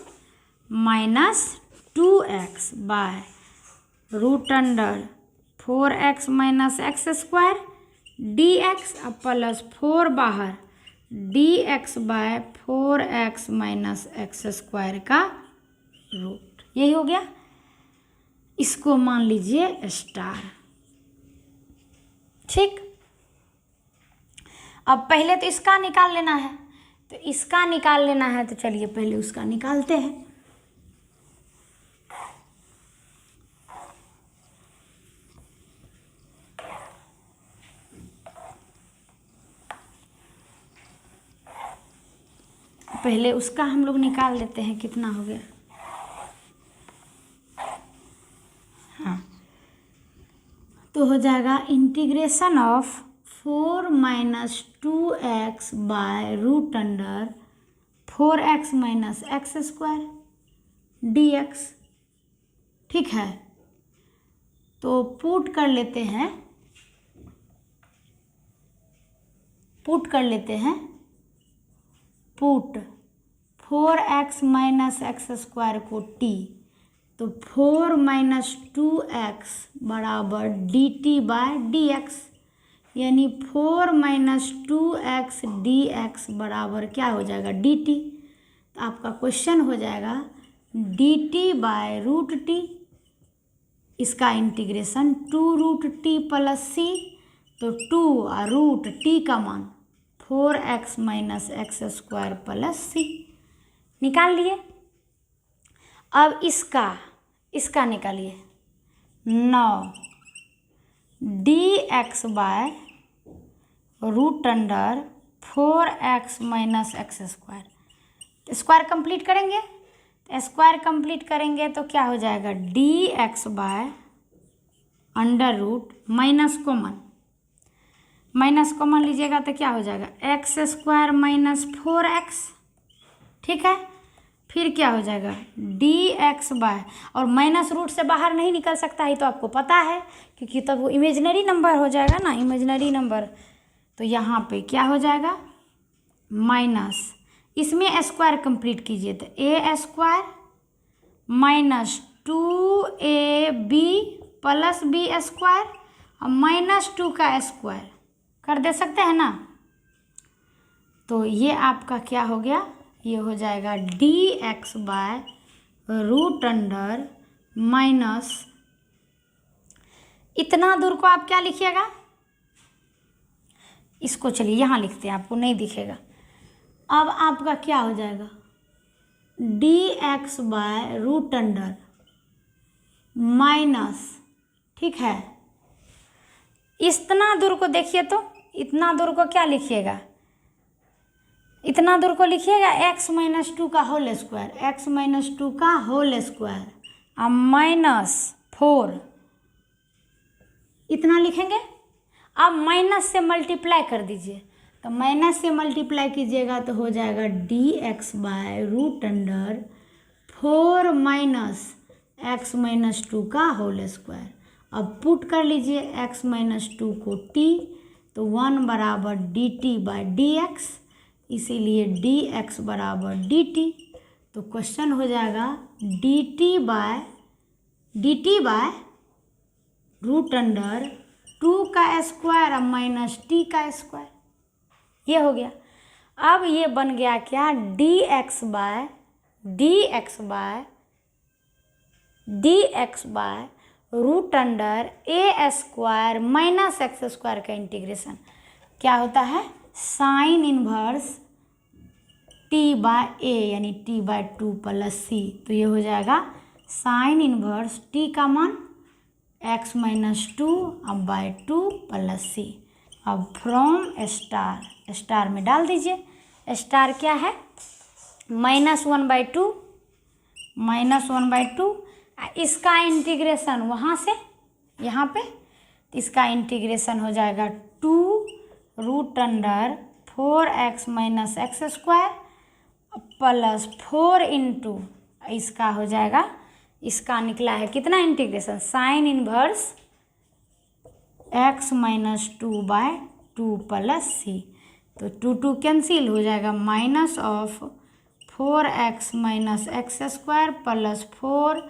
minus 2x by root under 4x minus x square dx plus 4 बाहर dx by 4x minus x square का रूट, यही हो गया। इसको मान लीजिए स्टार, ठीक। अब पहले तो इसका निकाल लेना है, तो इसका निकाल लेना है, तो चलिए पहले उसका निकालते हैं। पहले उसका हम लोग निकाल लेते हैं कितना हो गया। हाँ, तो हो जाएगा integration of 4 minus 2x by root under 4x minus x square dx। ठीक है, तो पुट कर लेते हैं, put 4x minus x square को t, तो 4 माइनस 2x बराबर dt बाय dx, यानी 4 माइनस 2x dx बराबर क्या हो जाएगा dt। तो आपका क्वेश्चन हो जाएगा dt बाय रूट t, इसका integration 2 root t plus c, तो 2 और रूट t का मान 4x minus x square plus c निकाल लिए। अब इसका निकालिए 9 dx by root under 4x minus x square. Square complete करेंगे, स्क्वायर कंप्लीट करेंगे तो क्या हो जाएगा dx by under root minus common लीजिएगा तो क्या हो जाएगा एक्स स्क्वायर माइनस 4x। ठीक है, फिर क्या हो जाएगा dx बाय, और माइनस रूट से बाहर नहीं निकल सकता है तो आपको पता है, क्योंकि तब वो इमेजिनरी नंबर हो जाएगा ना, इमेजिनरी नंबर। तो यहाँ पे क्या हो जाएगा माइनस, इसमें स्क्वायर कंप्लीट कीजिए तो a square minus 2ab plus b square और माइनस 2 का स्क्वायर कर दे सकते हैं ना। तो ये आपका क्या हो गया, ये हो जाएगा dx by root under minus, इतना दूर को आप क्या लिखिएगा, इसको चलिए यहाँ लिखते हैं, आपको नहीं दिखेगा। अब आपका क्या हो जाएगा dx by root under minus, ठीक है, इतना दूर को देखिए तो इतना दूर को क्या लिखिएगा, इतना दूर को लिखिएगा x माइनस 2 का होल स्क्वायर, x माइनस 2 का होल स्क्वायर और माइनस 4, इतना लिखेंगे। अब माइनस से मल्टीप्लाई कर दीजिए, तो माइनस से मल्टीप्लाई कीजिएगा तो हो जाएगा dx by root under 4 minus x minus 2 का होल स्क्वायर। अब पुट कर लीजिए x माइनस 2 को t, तो 1 बराबर dt बाय dx, इसीलिए dx बराबर dt। तो क्वेश्चन हो जाएगा dt बाय रूट अंडर 2 का स्क्वायर और माइनस t का स्क्वायर, ये हो गया। अब ये बन गया क्या dx by root under a square minus x square का इंटीग्रेशन क्या होता है sine inverse t by a, यानी t बाय 2 प्लस c। तो ये हो जाएगा साइन इनवर्स t का मान x माइनस 2 अब बाय 2 प्लस c। अब फ्रॉम स्टार में डाल दीजिए, स्टार क्या है -1 बाय 2, इसका इंटीग्रेशन वहाँ से यहाँ पे, इसका इंटीग्रेशन हो जाएगा 2 root under 4x minus x square plus 4 into, इसका हो जाएगा, इसका निकला है कितना integration sine inverse x minus 2 by 2 plus c। तो 2 कैंसिल हो जाएगा, minus of 4x minus x square plus 4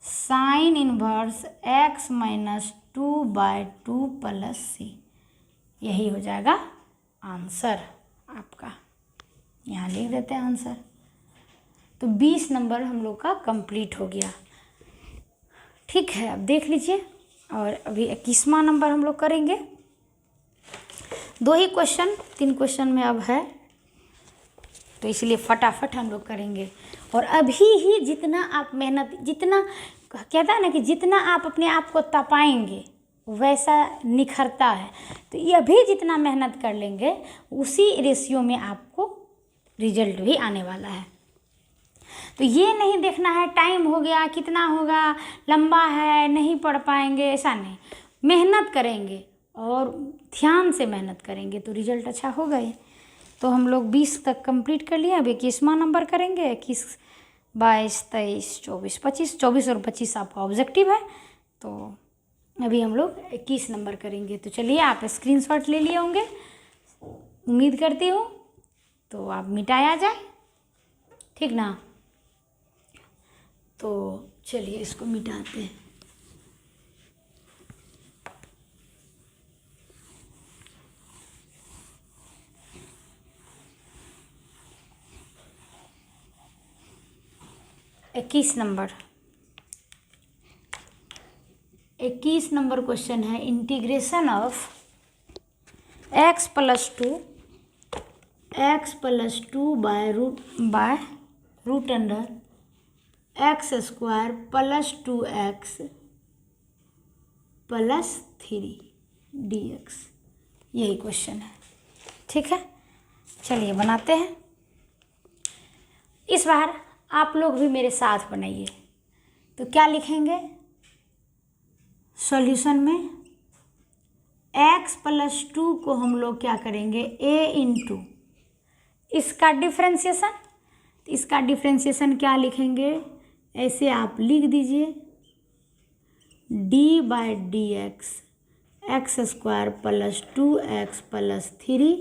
sine inverse x minus 2 by 2 plus c। यही हो जाएगा आंसर आपका, यहाँ लिख देते हैं आंसर। तो 20 नंबर हम लोग का कंप्लीट हो गया। ठीक है, अब देख लीजिए, और अभी 21वां नंबर हम लोग करेंगे। 2 ही क्वेश्चन, 3 क्वेश्चन में अब है, तो इसलिए फटाफट हम लोग करेंगे। और अभी ही जितना आप मेहनत, जितना कहता है ना कि जितना आप अपने आप को तपाएंगे वैसा निखरता है, तो ये अभी जितना मेहनत कर लेंगे उसी रेशियो में आपको रिजल्ट भी आने वाला है। तो ये नहीं देखना है टाइम हो गया कितना होगा, लंबा है नहीं पढ़ पाएंगे, ऐसा नहीं। मेहनत करेंगे और ध्यान से मेहनत करेंगे तो रिजल्ट अच्छा होगा ही। तो हम लोग 20 तक कंप्लीट कर लिए। अब 21वां नंबर करेंगे। 21, 22, 23, 24, 25। 24 और 25 आपका ऑब्जेक्टिव है। तो अभी हम लोग 21 नंबर करेंगे। तो चलिए, आप स्क्रीनशॉट ले लिए होंगे, उम्मीद करती हूँ। तो आप मिटाया जाए, ठीक ना। तो चलिए इसको मिटाते हैं। इक्कीस नंबर 21 नंबर क्वेश्चन है, integration of x + 2 by root under x² + 2x + 3 dx। यही क्वेश्चन है, ठीक है। चलिए बनाते हैं। इस बार आप लोग भी मेरे साथ बनाइए। तो क्या लिखेंगे सॉल्यूशन में? x + 2 को हम लोग क्या करेंगे, a इंटू इसका डिफ्रेंशिएशन। इसका डिफ्रेंशिएशन क्या लिखेंगे, ऐसे आप लिख दीजिए, d/dx x² + 2x + 3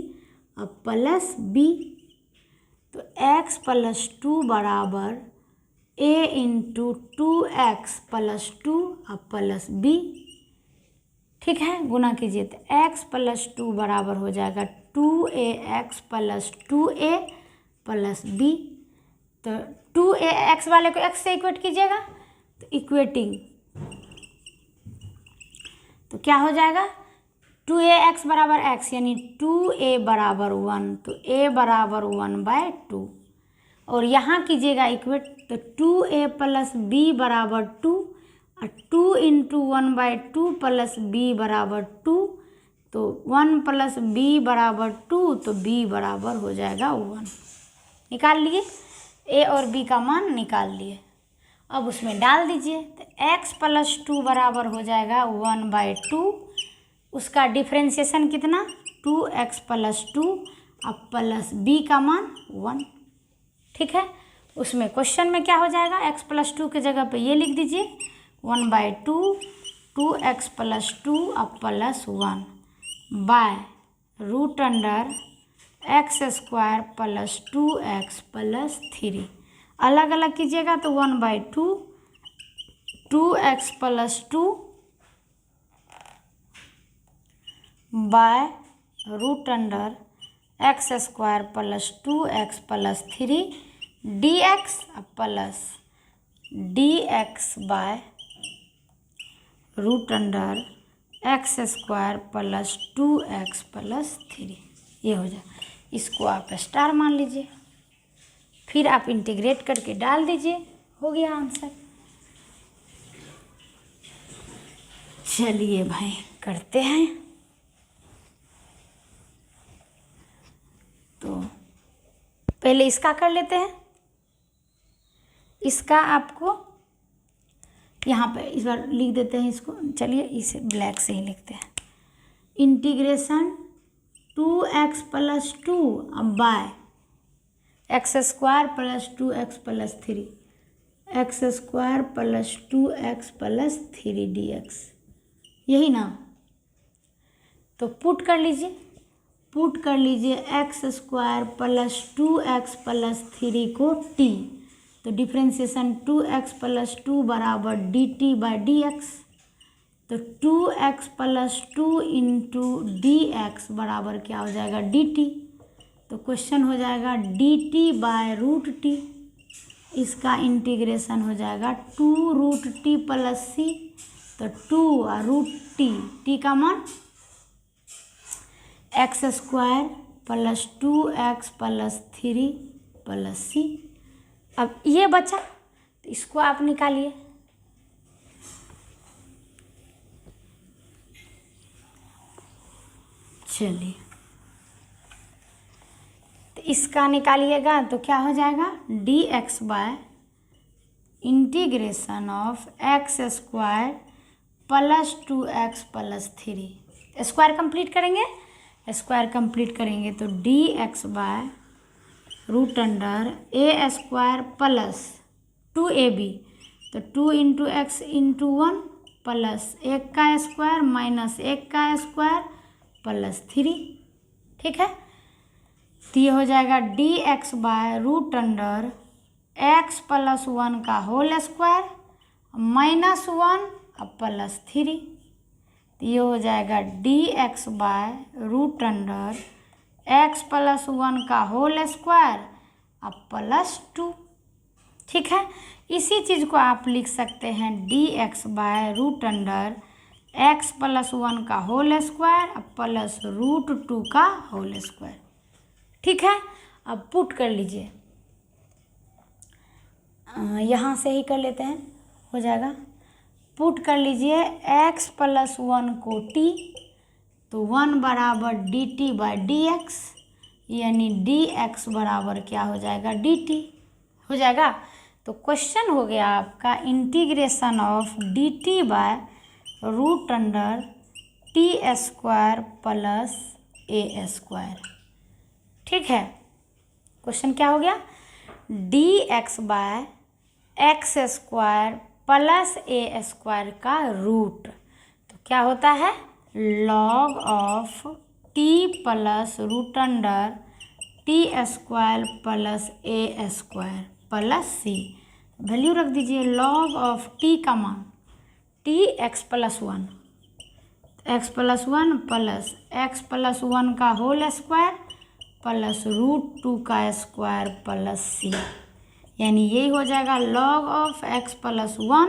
अब प्लस b। तो x + 2 बराबर a इंटू 2x + 2 अब प्लस b, ठीक है। गुना कीजिए तो x + 2 बराबर हो जाएगा 2ax + 2a + b। तो 2ax वाले को x से इक्वेट कीजिएगा, तो इक्वेटिंग तो क्या हो जाएगा, 2ax बराबर x यानी 2a बराबर 1। तो a बराबर 1/2 और यहाँ कीजिएगा इक्वेट, तो 2a + b बराबर 2 और 2 इंटू 1/2 + b बराबर 2। तो 1 + b बराबर 2, तो b बराबर हो जाएगा 1। निकाल लिए, a और b का मान निकाल लिए। अब उसमें डाल दीजिए, तो x + 2 बराबर हो जाएगा 1/2। उसका डिफ्रेंशिएशन कितना, 2x + 2 अब प्लस b का मान 1, ठीक है। उसमें क्वेश्चन में क्या हो जाएगा, x + 2 के जगह पे ये लिख दीजिए 1/2 2x + 2 अब +1 by root under x² + 2x + 3। अलग अलग कीजिएगा तो 1/2 2x + 2 by root under x² + 2x + 3 dx plus dx by root under x² + 2x + 3। ये हो जाए, इसको आप स्टार मान लीजिए, फिर आप इंटीग्रेट करके डाल दीजिए, हो गया आंसर। चलिए भाई करते हैं। तो पहले इसका कर लेते हैं। इसका आपको यहाँ पे इस बार लिख देते हैं इसको, चलिए इसे ब्लैक से ही लिखते हैं। इंटीग्रेशन 2x + 2 अब bye x² + 2x + 3 x² + 2x + 3 dx, यही ना। तो पुट कर लीजिए x² + 2x + 3 को t। तो डिफ्रेंशिएशन 2x + 2 बराबर dt/dx। तो 2x + 2 इंटू dx बराबर क्या हो जाएगा, dt। तो क्वेश्चन हो जाएगा dt/√t। इसका इंटीग्रेशन हो जाएगा 2√t + c। तो 2 और √t, t का मान x² + 2x + 3 + c। अब ये बचा, तो इसको आप निकालिए। चलिए तो इसका निकालिएगा तो क्या हो जाएगा, d x by integration of x square plus 2x plus 3। Square complete करेंगे, स्क्वायर कंप्लीट करेंगे तो d x by root under a square plus 2ab, तो 2 इंटू एक्स इंटू 1 प्लस 1 का स्क्वायर माइनस 1 का स्क्वायर प्लस 3। ठीक है, तो ये हो जाएगा d x by root under x plus 1 का होल स्क्वायर माइनस 1 अब प्लस 3। तो ये हो जाएगा d x by root under x plus 1 का होल स्क्वायर अब प्लस 2। ठीक है, इसी चीज़ को आप लिख सकते हैं d x by root under x plus 1 का होल स्क्वायर अब प्लस रूट 2 का होल स्क्वायर। ठीक है, अब पुट कर लीजिए, यहाँ से ही कर लेते हैं, हो जाएगा। पुट कर लीजिए x प्लस 1 को t, तो 1 बराबर D T by d x, यानी डी एक्स बराबर क्या हो जाएगा, डी टी हो जाएगा। तो क्वेश्चन हो गया आपका integration of d t by root under t square plus a square. ठीक है, क्वेश्चन क्या हो गया, d x by x square plus a square का रूट, तो क्या होता है log of t plus root under t square plus a square plus c. Value रख दीजिए लॉग ऑफ टी का मान, t x plus 1, x plus 1 plus x plus 1 का होल स्क्वायर प्लस रूट 2 का स्क्वायर प्लस सी, यानी यही हो जाएगा log of x plus 1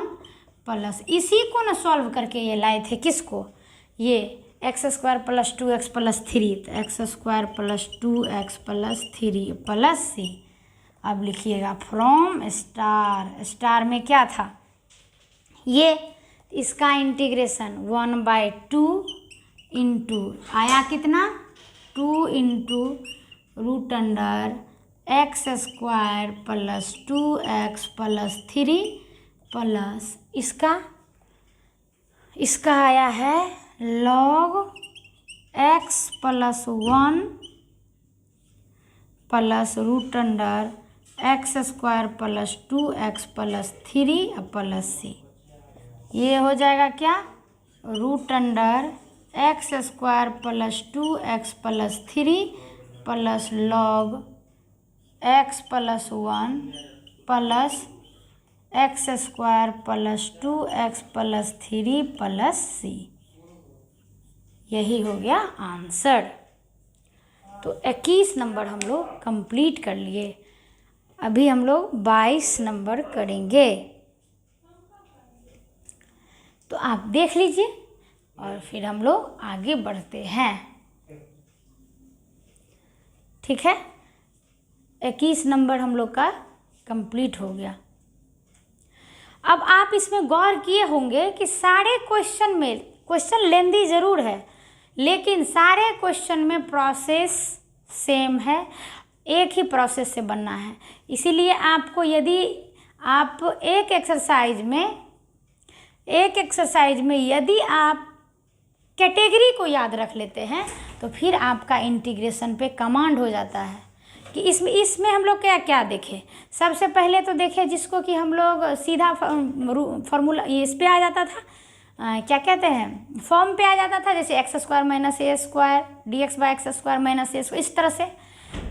plus, इसी को ना सॉल्व करके ये लाए थे किसको, ये x square plus 2x plus 3, तो x square plus 2x plus 3 plus c. अब लिखिएगा फ्रॉम स्टार, स्टार में क्या था ये, इसका इंटीग्रेशन 1/2 इंटू आया कितना 2 into root under x square plus 2x plus 3 plus इसका आया है log x plus 1 plus root under x square plus 2x plus 3 plus c. ये हो जाएगा क्या root under x square plus 2x plus 3 plus log x plus 1 plus x square plus 2x plus 3 plus c. यही हो गया answer. तो 21 number हम लोग कंप्लीट कर लिए। अभी हम लोग 22 नंबर करेंगे, तो आप देख लीजिए और फिर हम लोग आगे बढ़ते हैं। ठीक है, 21 नंबर हम लोग का कंप्लीट हो गया। अब आप इसमें गौर किए होंगे कि सारे क्वेश्चन लेंदी ज़रूर है, लेकिन सारे क्वेश्चन में प्रोसेस सेम है, एक ही प्रोसेस से बनना है। इसीलिए आपको यदि आप एक एक्सरसाइज में यदि आप कैटेगरी को याद रख लेते हैं तो फिर आपका इंटीग्रेशन पे कमांड हो जाता है कि इसमें हम लोग क्या क्या देखें। सबसे पहले तो देखें जिसको कि हम लोग सीधा फार्मूला इस पे आ जाता था, क्या कहते हैं फॉर्म पे आ जाता था, जैसे x square minus a square D x by x square minus a square, इस तरह से।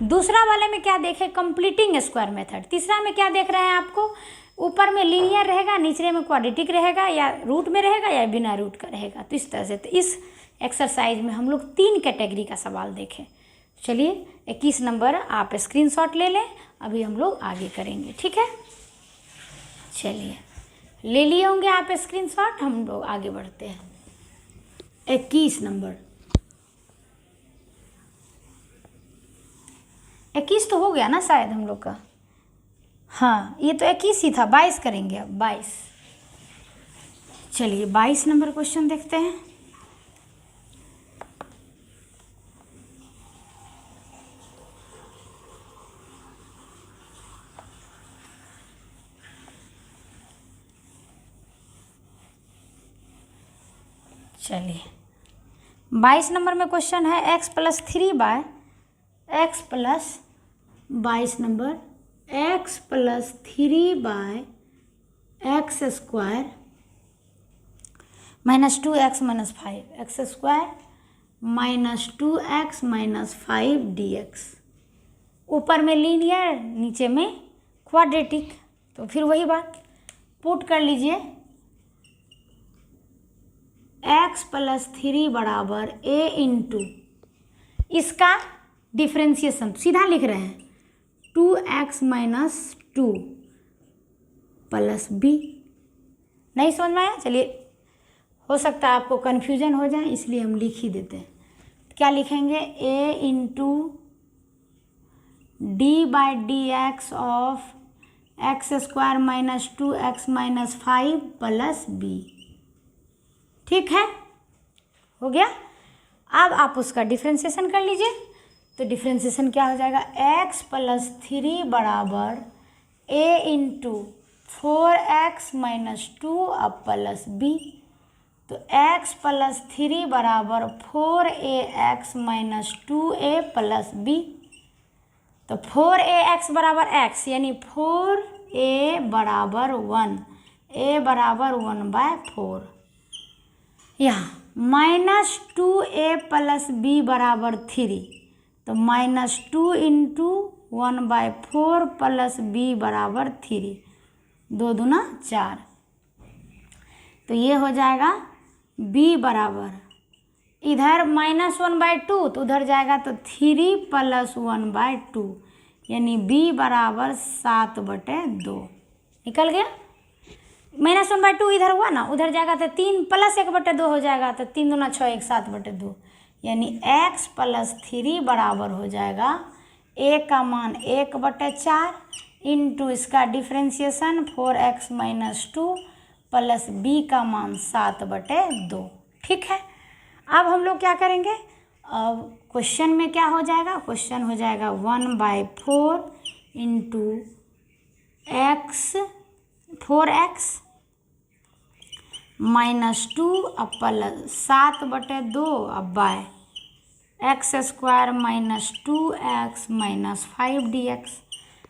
दूसरा वाले में क्या देखें कंप्लीटिंग स्क्वायर मेथड। तीसरा में क्या देख रहे हैं आपको, ऊपर में लीनियर रहेगा, नीचे में क्वाड्रेटिक रहेगा, या रूट में रहेगा या बिना रूट का रहेगा। तो इस तरह से तो इस एक्सरसाइज में हम लोग 3 कैटेगरी का सवाल देखें। चलिए 21 नंबर आप स्क्रीनशॉट ले लें, अभी हम लोग आगे करेंगे। ठीक है, चलिए ले लिए होंगे आप स्क्रीनशॉट, हम लोग आगे बढ़ते हैं। 21 नंबर 21 तो हो गया ना शायद हम लोग का, हाँ ये तो 21 ही था, 22 करेंगे अब 22। चलिए 22 नंबर क्वेश्चन देखते हैं। चलिए 22 नंबर में क्वेश्चन है x plus 3 by x plus 22 number x plus 3 by x square minus 2x minus 5 x square minus 2x minus 5 dx। ऊपर में लीनियर, नीचे में क्वाड्रेटिक, तो फिर वही बात पुट कर लीजिए। x प्लस 3 बराबर a इंटू इसका डिफ्रेंशिएशन सीधा लिख रहे हैं 2x माइनस 2 प्लस b। नहीं समझ में आया? चलिए, हो सकता है आपको कन्फ्यूजन हो जाए, इसलिए हम लिख ही देते हैं। क्या लिखेंगे? a into d by d x of x square minus 2x minus 5 plus b। ठीक है, हो गया। अब आप उसका डिफ्रेंशिएशन कर लीजिए। तो डिफ्रेंशिएशन क्या हो जाएगा? x प्लस 3 बराबर a इंटू 4x माइनस 2 अब प्लस b। तो x प्लस 3 बराबर 4ax minus 2a plus b। तो 4ax बराबर x यानी 4a बराबर 1, a बराबर 1/4। यहाँ माइनस 2a प्लस b बराबर 3, तो माइनस 2 इंटू 1/4 प्लस b बराबर 3, 2 दूना 4। तो ये हो जाएगा b बराबर, इधर माइनस 1/2 तो उधर जाएगा तो 3 प्लस 1/2 यानी b बराबर 7/2। निकल गया। माइनस 1/2 इधर हुआ ना, उधर जाएगा तो 3 प्लस 1/2 हो जाएगा, तो 3 दूना 6 1 7/2 यानी x प्लस 3 बराबर हो जाएगा a का मान 1/4 इंटू इसका differentiation 4x minus 2 plus b का मान 7/2। ठीक है, अब हम लोग क्या करेंगे? अब क्वेश्चन में क्या हो जाएगा? क्वेश्चन हो जाएगा 1/4 इंटू x 4x माइनस 2 अब प्लस 7/2 अब by x square minus 2x minus 5 dx।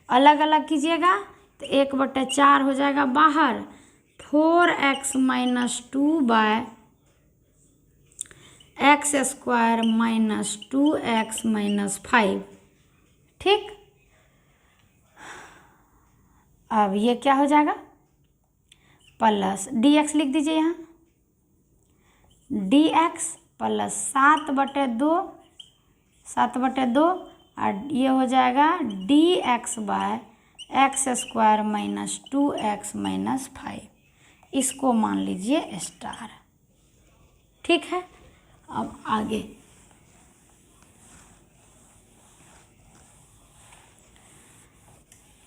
अलग अलग कीजिएगा तो 1/4 हो जाएगा बाहर, 4x minus 2 by x square minus 2x minus 5। ठीक, अब ये क्या हो जाएगा? प्लस dx लिख दीजिए यहाँ, dx प्लस 7/2 और ये हो जाएगा dx by x square minus 2x minus 5। इसको मान लीजिए स्टार। ठीक है, अब आगे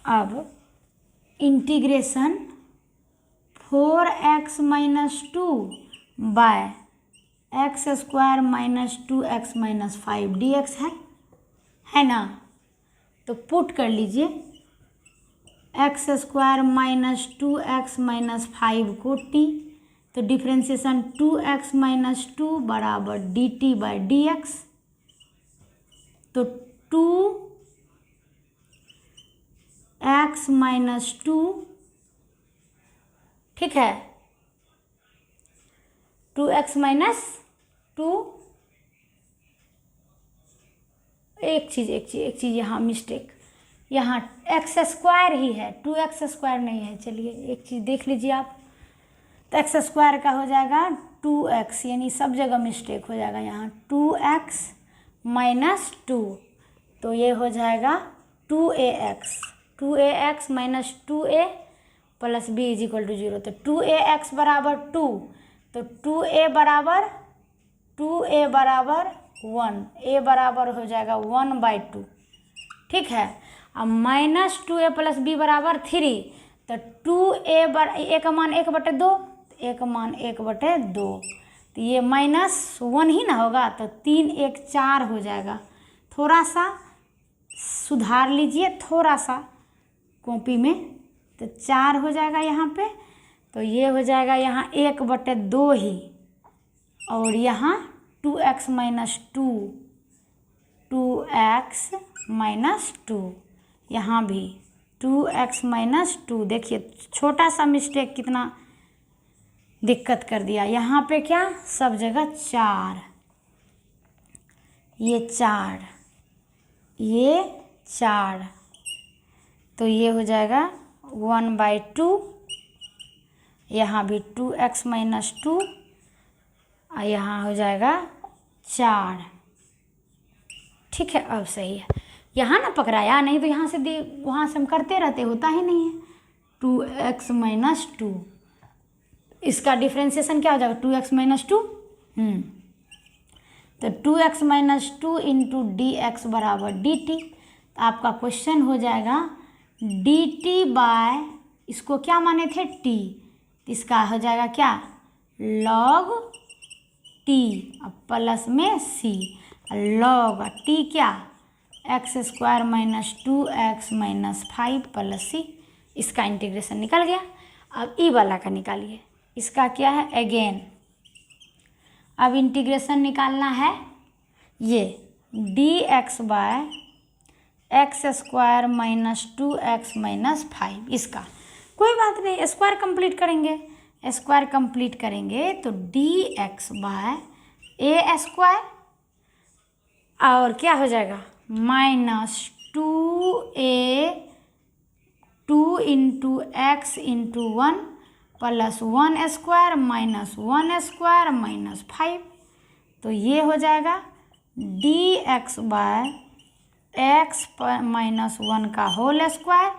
अब integration 4x minus 2 by x square minus 2x minus 5 dx है ना? तो पुट कर लीजिए x square minus 2x minus 5 को t, तो डिफ्रेंशिएशन 2x माइनस 2 बराबर dt बाई dx। तो 2x माइनस 2, ठीक है, 2x माइनस 2। एक चीज़ यहाँ मिस्टेक, यहाँ एक्स स्क्वायर ही है, 2x स्क्वायर नहीं है। चलिए एक चीज़ देख लीजिए आप, तो एक्स स्क्वायर का हो जाएगा 2x, यानी सब जगह मिस्टेक हो जाएगा। यहाँ 2x माइनस 2, तो ये हो जाएगा 2ax minus 2a plus b is equal to 0। तो 2ax बराबर 2, तो 2a बराबर 1, a बराबर हो जाएगा 1/2। ठीक है, अब माइनस 2a प्लस b बराबर 3, तो 2a का मान 1/2, a का मान 1/2, तो ये -1 ही ना होगा, तो 3 1 4 हो जाएगा। थोड़ा सा सुधार लीजिए, थोड़ा सा कॉपी में, तो 4 हो जाएगा यहाँ पे। तो ये हो जाएगा यहाँ 1/2 ही, और यहाँ 2x माइनस 2 यहाँ भी 2x माइनस 2। देखिए छोटा सा मिस्टेक कितना दिक्कत कर दिया। यहाँ पे क्या सब जगह 4, ये 4, तो ये हो जाएगा 1/2। यहाँ भी 2x माइनस 2 और यहाँ हो जाएगा 4। ठीक है, अब सही है। यहाँ ना पकड़ाया, नहीं तो यहाँ से वहाँ से हम करते रहते, होता ही नहीं है। 2x माइनस 2, इसका डिफ्रेंशिएशन क्या हो जाएगा 2x माइनस 2। तो 2x माइनस 2 इंटू dx बराबर dt। तो आपका क्वेश्चन हो जाएगा dt बाय, इसको क्या माने थे t, इसका हो जाएगा क्या log t, अब प्लस में c, log t क्या x² minus 2x minus 5 plus c। इसका इंटीग्रेशन निकल गया। अब ई वाला का निकालिए, इसका क्या है अगेन। अब इंटीग्रेशन निकालना है ये dx bye x² minus 2x minus 5। इसका कोई बात नहीं, स्क्वायर कंप्लीट करेंगे, स्क्वायर कंप्लीट करेंगे तो dx बाय a² और क्या हो जाएगा minus 2 into x into 1 plus 1² minus 1² minus 5। तो ये हो जाएगा dx बाय x माइनस 1 का whole square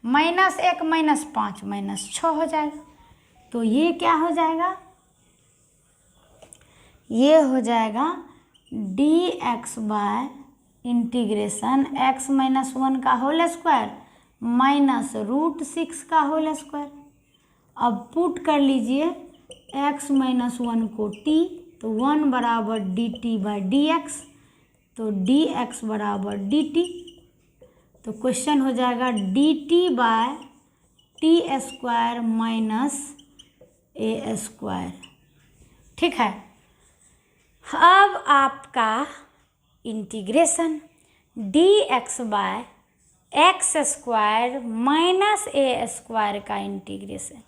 minus 1 minus 5 minus 6 हो जाएगा। तो ये क्या हो जाएगा, ये हो जाएगा dx bye integration x minus 1 का होल स्क्वायर माइनस √6 का होल स्क्वायर। अब पुट कर लीजिए x माइनस 1 को t, तो 1 बराबर dt बाय dx, तो dx बराबर dt। तो क्वेश्चन हो जाएगा dt bye t² minus a²। ठीक है, अब आपका integration dx bye x² minus a² का इंटीग्रेशन।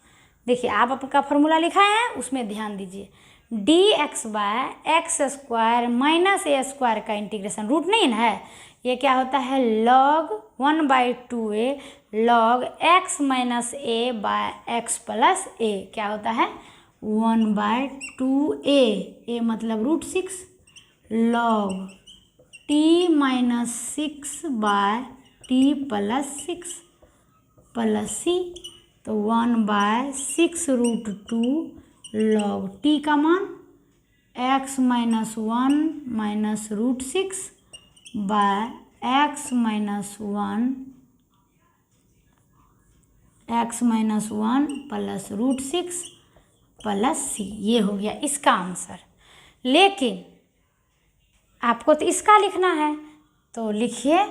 देखिए आप आपका फॉर्मूला लिखा है उसमें ध्यान दीजिए। dx bye x² minus a² का इंटीग्रेशन रूट नहीं ना है, ये क्या होता है log 1/2a log x minus a by x plus a। क्या होता है 1/2a, a मतलब √6 log t minus 6 by t plus 6 plus c। तो 1/6√2 log t का मान x minus 1 minus √6 by x minus 1 plus √6 plus c। ये हो गया इसका आंसर। लेकिन आपको तो इसका लिखना है, तो लिखिए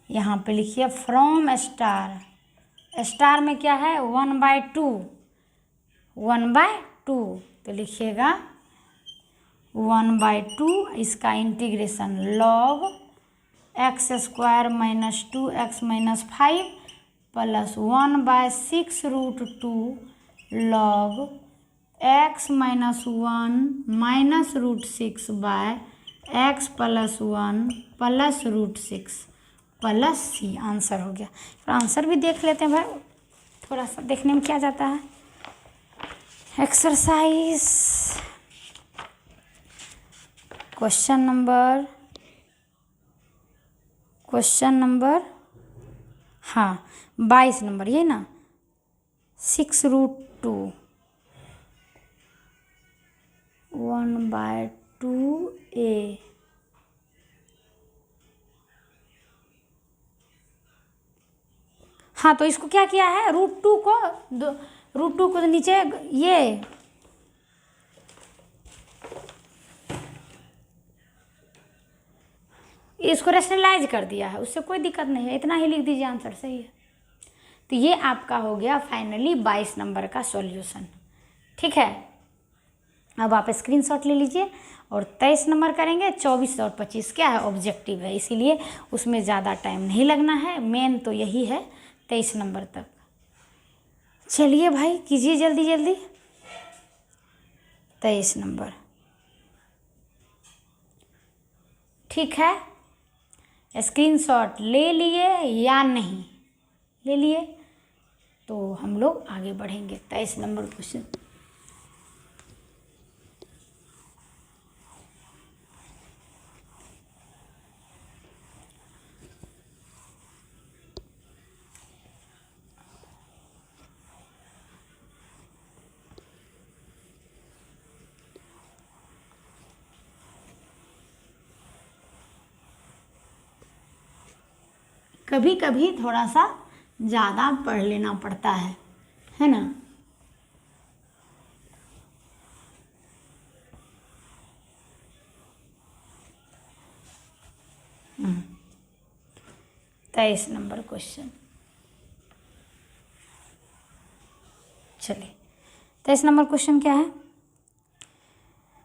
यहाँ पे लिखिए फ्रॉम स्टार में क्या है 1/2, तो लिखिएगा 1/2 इसका integration log x² minus 2x minus 5 plus 1/6√2 log x minus 1 minus √6 by x plus 1 plus √6 plus c। Answer हो गया। फिर आंसर भी देख लेते हैं भाई, थोड़ा सा देखने में क्या जाता है। एक्सरसाइज क्वेश्चन नंबर हाँ 22 नंबर, ये ना 6√2 1/2a हाँ, तो इसको क्या किया है √2 को नीचे ये इसको रेशनलाइज कर दिया है, उससे कोई दिक्कत नहीं है, इतना ही लिख दीजिए, आंसर सही है। तो ये आपका हो गया फाइनली 22 नंबर का सॉल्यूशन। ठीक है, अब आप स्क्रीनशॉट ले लीजिए और 23 नंबर करेंगे। 24 और 25 क्या है, ऑब्जेक्टिव है, इसीलिए उसमें ज़्यादा टाइम नहीं लगना है। मेन तो यही है 23 नंबर तक। चलिए भाई कीजिए जल्दी जल्दी। 23 नंबर ठीक है, स्क्रीनशॉट ले लिए या नहीं ले लिए, तो हम लोग आगे बढ़ेंगे। 23 नंबर क्वेश्चन। कभी कभी थोड़ा सा ज़्यादा पढ़ लेना पड़ता है ना। हम्म। 23 नंबर क्वेश्चन। चलिए 23 नंबर क्वेश्चन क्या है।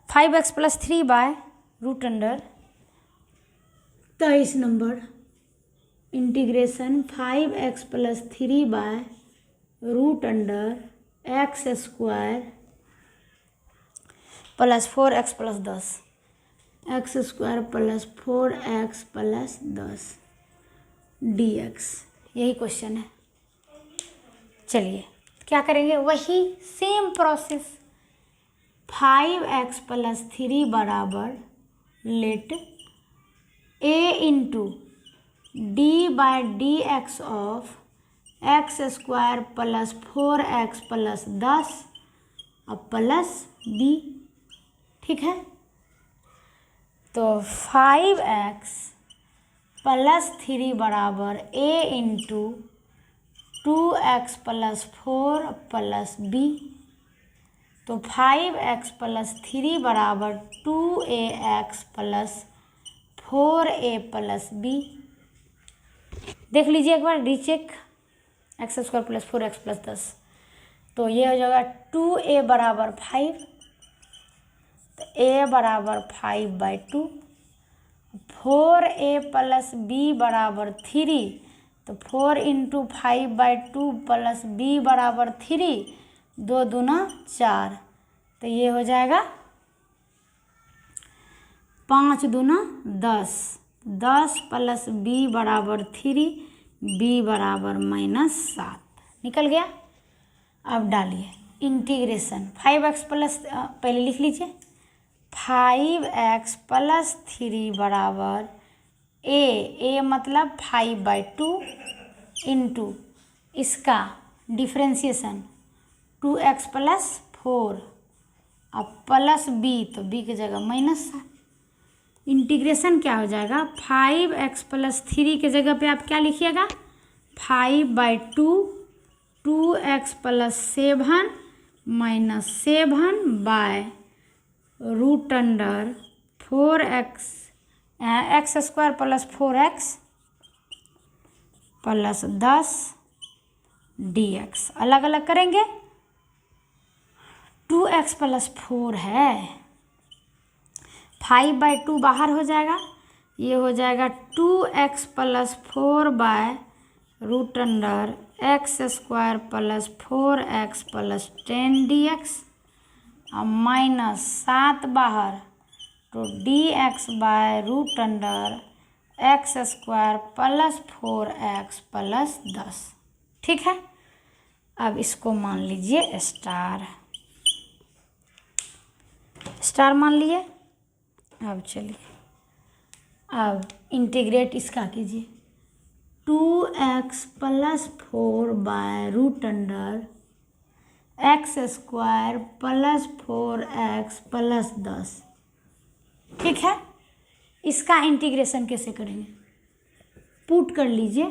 5x + 3/√अंडर 23 number integration 5x + 3/√अंडर x² + 4x + 10 x² + 4x + 10 dx, यही क्वेश्चन है। चलिए क्या करेंगे, वही सेम प्रोसेस। 5x + 3 बराबर late a into d/dx of x² + 4x + 10 और प्लस b। ठीक है, तो 5x + 3 बराबर a इंटू 2x + 4 + b, तो 5x + 3 बराबर 2ax + 4a + b। देख लीजिए एक बार रीचेक, x² + 4x + 10, तो ये हो जाएगा 2a बराबर 5, तो a बराबर 5/2, 4a + b बराबर 3, तो 4 × 5/2 + b बराबर 3, 2 दूना 4, तो ये हो जाएगा 5 दूना 10, 10 + b बराबर 3, b बराबर -7, निकल गया। अब डालिए इंटीग्रेशन 5x प्लस, पहले लिख लीजिए 5x + 3 बराबर a मतलब 5/2 इंटू इसका डिफ्रेंसिएशन 2x + 4 अब प्लस b, तो b की जगह -7। इंटीग्रेशन क्या हो जाएगा, 5x + 3 के जगह पे आप क्या लिखिएगा, 5/2 2x + 7 -7/√अंडर 4x x² + 4x + 10 dx। अलग अलग करेंगे, 2x + 4 है, 5/2 बाहर हो जाएगा, ये हो जाएगा 2x + 4/√अंडर x² + 4x + 10 dx और -7 बाहर, तो dx/√अंडर x² + 4x + 10। ठीक है, अब इसको मान लीजिए स्टार मान लिए। अब चलिए अब इंटीग्रेट इसका कीजिए, 2x + 4/√अंडर x² + 4x + 10। ठीक है, इसका इंटीग्रेशन कैसे करेंगे, पुट कर लीजिए,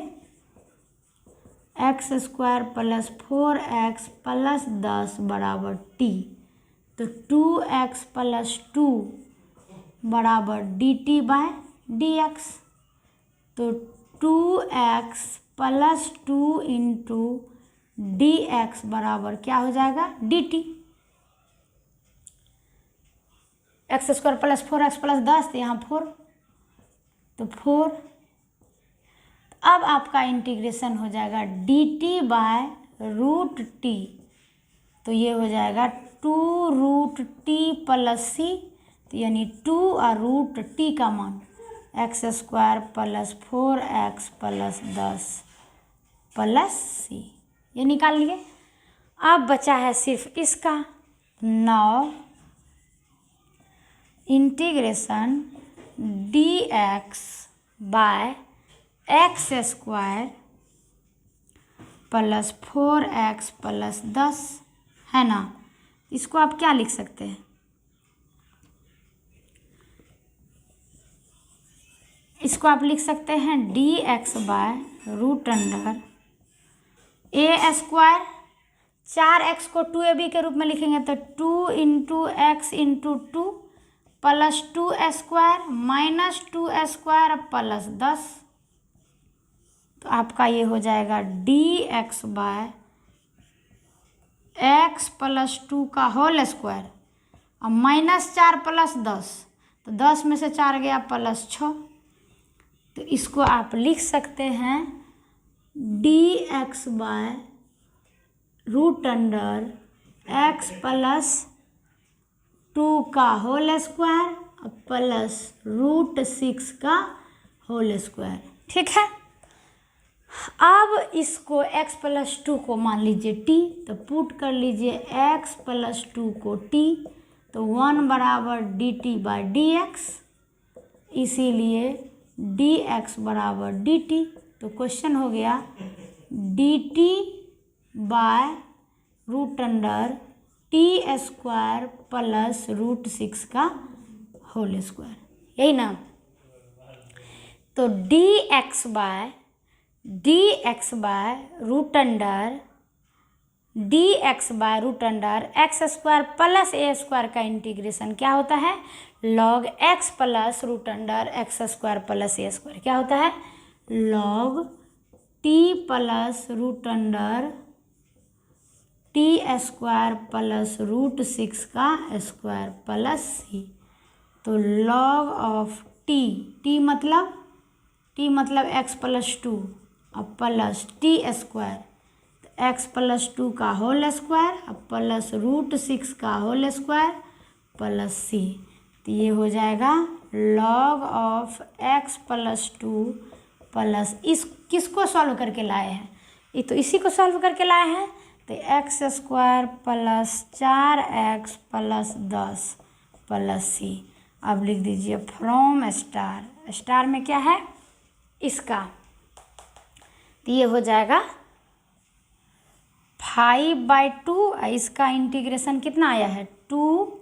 x² + 4x + 10 बराबर t, तो 2x + 2 बराबर dt/dx, तो 2x + 2 इंटू dx बराबर क्या हो जाएगा dt। X square plus 4x plus 10, तो यहाँ 4, तो 4। अब आपका इंटीग्रेशन हो जाएगा dt बाय रूट टी, तो ये हो जाएगा 2 रूट टी प्लस सी, तो यानी 2 और रूट टी का मान x square plus 4x plus 10 plus c, ये निकाल लिए। अब बचा है सिर्फ इसका। Now integration dx by x square plus 4x plus 10 है ना, इसको आप क्या लिख सकते हैं? इसको आप लिख सकते हैं dx by root under a square, 4x को 2ab के रूप में लिखेंगे तो 2 into x into 2 plus 2 square minus 2 square plus 10, तो आपका ये हो जाएगा dx बाय एक्स प्लस 2 का होल स्क्वायर और माइनस 4 प्लस 10, तो 10 में से 4 गया प्लस 6, तो इसको आप लिख सकते हैं dx by root under x plus 2 का होल स्क्वायर प्लस रूट 6 का होल स्क्वायर। ठीक है, अब इसको x प्लस 2 को मान लीजिए t, तो पुट कर लीजिए x प्लस 2 को t, तो 1 बराबर dt बाय dx, इसीलिए dx बराबर dt, तो क्वेश्चन हो गया dt by root under t square plus root 6 का होल स्क्वायर, यही ना। तो dx by root under x square plus a square का इंटीग्रेशन क्या होता है? Log x plus root under x square plus a square, क्या होता है? Log t plus root under t square plus root 6 का स्क्वायर प्लस सी, तो log of T मतलब एक्स प्लस 2 और प्लस टी स्क्वायर, तो एक्स प्लस 2 का whole square और प्लस रूट 6 का होल स्क्वायर प्लस सी, तो ये हो जाएगा log of x plus 2 plus, इस किसको सॉल्व करके लाए हैं? ये तो इसी को सॉल्व करके लाए हैं, तो x square plus 4x plus 10 plus c. अब लिख दीजिए फ्रॉम स्टार में क्या है? इसका, तो ये हो जाएगा 5/2, इसका इंटीग्रेशन कितना आया है? 2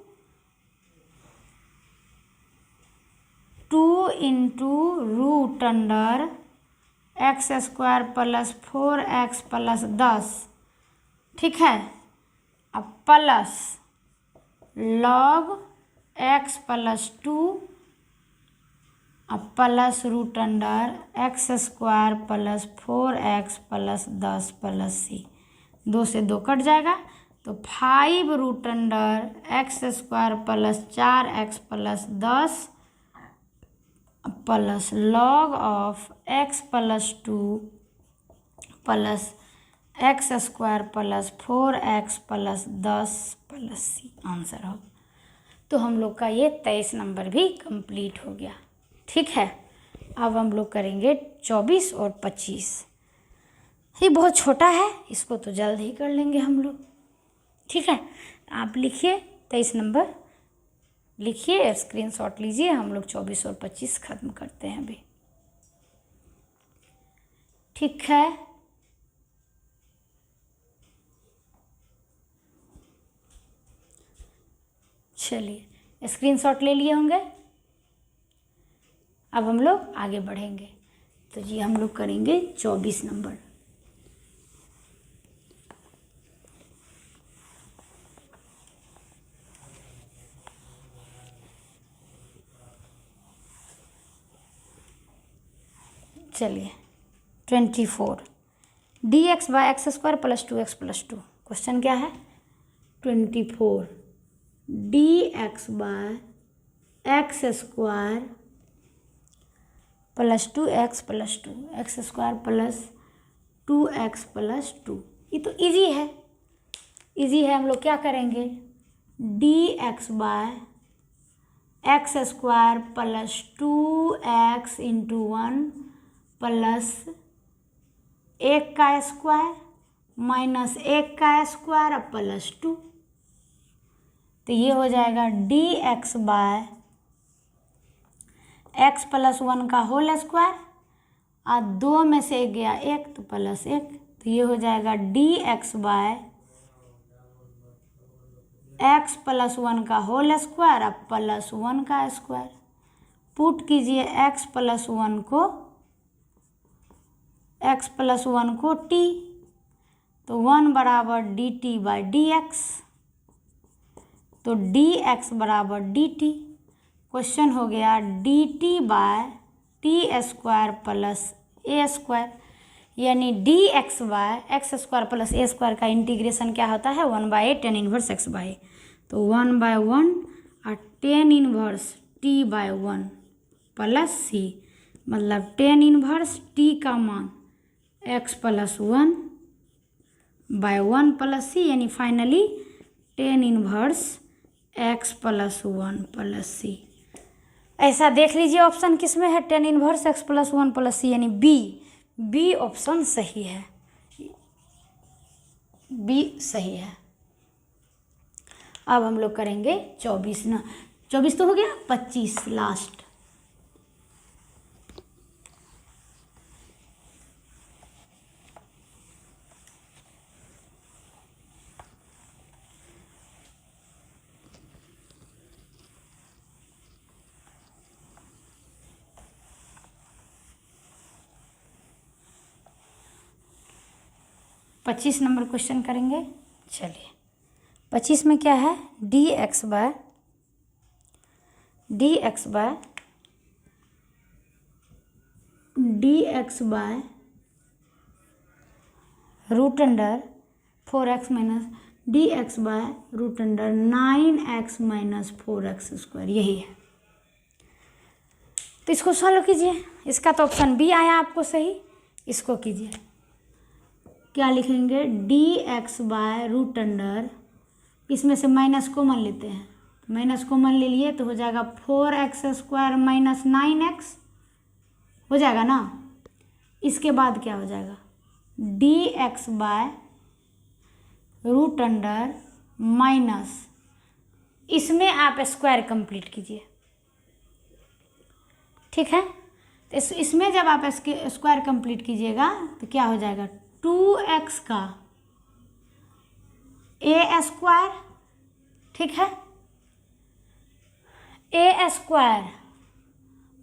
into root under x square plus 4x plus 10, ठीक है, अब प्लस लॉग एक्स प्लस 2 अब plus root under x square plus 4x plus 10 plus c, 2 से 2 कट जाएगा, तो 5 root under x square plus 4x plus 10 plus log of x plus 2 plus x square plus 4x plus 10 plus c, answer हो। तो हम लोग का ये 23 number भी कंप्लीट हो गया। ठीक है, अब हम लोग करेंगे 24 और 25। ये बहुत छोटा है, इसको तो जल्द ही कर लेंगे हम लोग। ठीक है, आप लिखिए 23 नंबर लिखिए, स्क्रीनशॉट लीजिए, हम लोग 24 और 25 खत्म करते हैं अभी। ठीक है, चलिए स्क्रीनशॉट ले लिए होंगे। अब हम लोग आगे बढ़ेंगे, तो जी हम लोग करेंगे 24 नंबर। चलिए 24 dx by x square plus 2x plus 2। Question क्या है? 24 dx by x square plus 2x plus 2, x square plus 2x plus 2। ये तो इजी है, इजी है। हम लोग क्या करेंगे, dx by x square plus 2x into 1 plus 1 का स्क्वायर माइनस 1 का स्क्वायर प्लस 2। तो ये हो जाएगा dx बाय एक्स प्लस 1 का होल स्क्वायर, और 2 में से 1 गया 1 तो प्लस 1। तो ये हो जाएगा dx बाय एक्स प्लस 1 का होल स्क्वायर अब प्लस 1 का स्क्वायर। पुट कीजिए एक्स प्लस 1 को t, तो 1 बराबर dt बाई dx, तो dx बराबर dt। क्वेश्चन हो गया dt by t square plus a square, यानी dx by x square plus a square का इंटीग्रेशन क्या होता है, 1/a tan inverse x by. तो 1/1 और tan inverse t by 1 plus c, मतलब tan इनवर्स t का मान x plus 1 by 1 plus c, यानी finally tan inverse x plus 1 plus c। ऐसा देख लीजिए ऑप्शन किस में है, tan inverse x plus 1 plus c, यानी बी ऑप्शन सही है, बी सही है। अब हम लोग करेंगे 24 ना, 24 तो हो गया, 25 लास्ट। पच्चीस नंबर क्वेश्चन करेंगे। चलिए 25 में क्या है, dx by root under 4x minus dx by root under 9x minus 4x square, यही है। तो इसको सॉल्व कीजिए, इसका तो ऑप्शन बी आया आपको सही, इसको कीजिए। क्या लिखेंगे, dx बाय रूट अंडर, इसमें से माइनस कॉमन लेते हैं, माइनस कॉमन ले लिए तो हो जाएगा 4x स्क्वायर माइनस 9x, हो जाएगा ना। इसके बाद क्या हो जाएगा, dx by root under minus, इसमें आप स्क्वायर कंप्लीट कीजिए, ठीक है। तो इसमें जब आप इसके स्क्वायर कंप्लीट कीजिएगा तो क्या हो जाएगा, 2x का a स्क्वायर, ठीक है, a स्क्वायर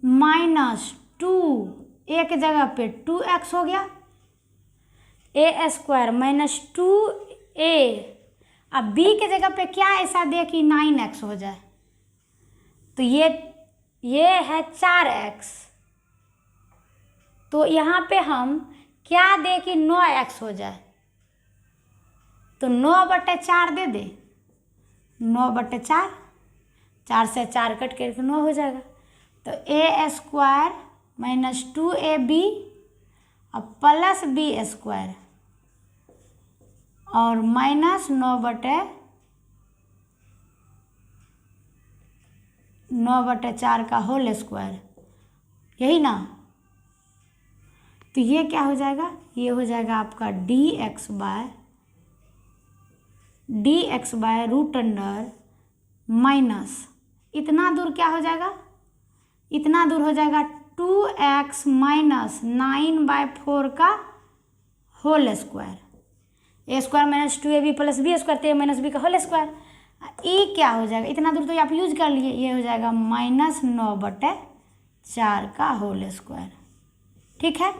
माइनस 2, a के जगह पे 2x हो गया, a स्क्वायर माइनस 2a, अब b के जगह पे क्या ऐसा दे कि 9x हो जाए, तो ये है 4x, तो यहाँ पे हम क्या दे कि 9x हो जाए, तो 9/4 दे दे, 9/4, 4 से 4 कट करके 9 हो जाएगा। तो a स्क्वायर माइनस 2ab और प्लस b स्क्वायर और माइनस 9/4 का होल स्क्वायर, यही ना। तो ये क्या हो जाएगा, ये हो जाएगा आपका dx by root under minus, इतना दूर क्या हो जाएगा, इतना दूर हो जाएगा 2x माइनस 9/4 का whole square, a square minus 2ab plus b square, तो ए माइनस बी का होल स्क्वायर। ई क्या हो जाएगा, इतना दूर तो आप यूज कर लिए, ये हो जाएगा माइनस 9/4 का होल स्क्वायर, ठीक है।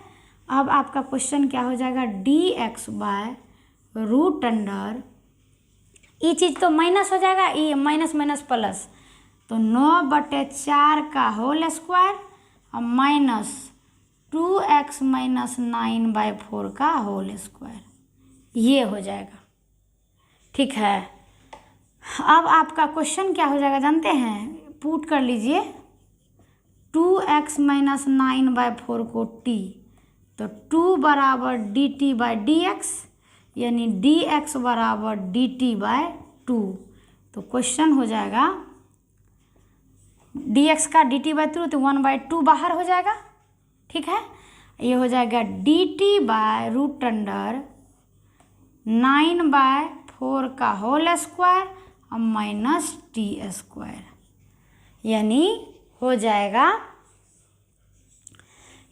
अब आपका क्वेश्चन क्या हो जाएगा, dx बाय रूट अंडर, ये चीज़ तो माइनस हो जाएगा, ये माइनस माइनस प्लस, तो 9/4 का होल स्क्वायर और माइनस 2x माइनस 9/4 का होल स्क्वायर, ये हो जाएगा, ठीक है। अब आपका क्वेश्चन क्या हो जाएगा जानते हैं, पुट कर लीजिए 2x माइनस 9/4 को t, तो 2 बराबर dt/dx यानी dx बराबर dt/2। तो क्वेश्चन हो जाएगा dx का dt/2, तो 1/2 बाहर हो जाएगा। ठीक है, ये हो जाएगा dt/√अंडर 9/4 का होल स्क्वायर और माइनस t², यानी हो जाएगा,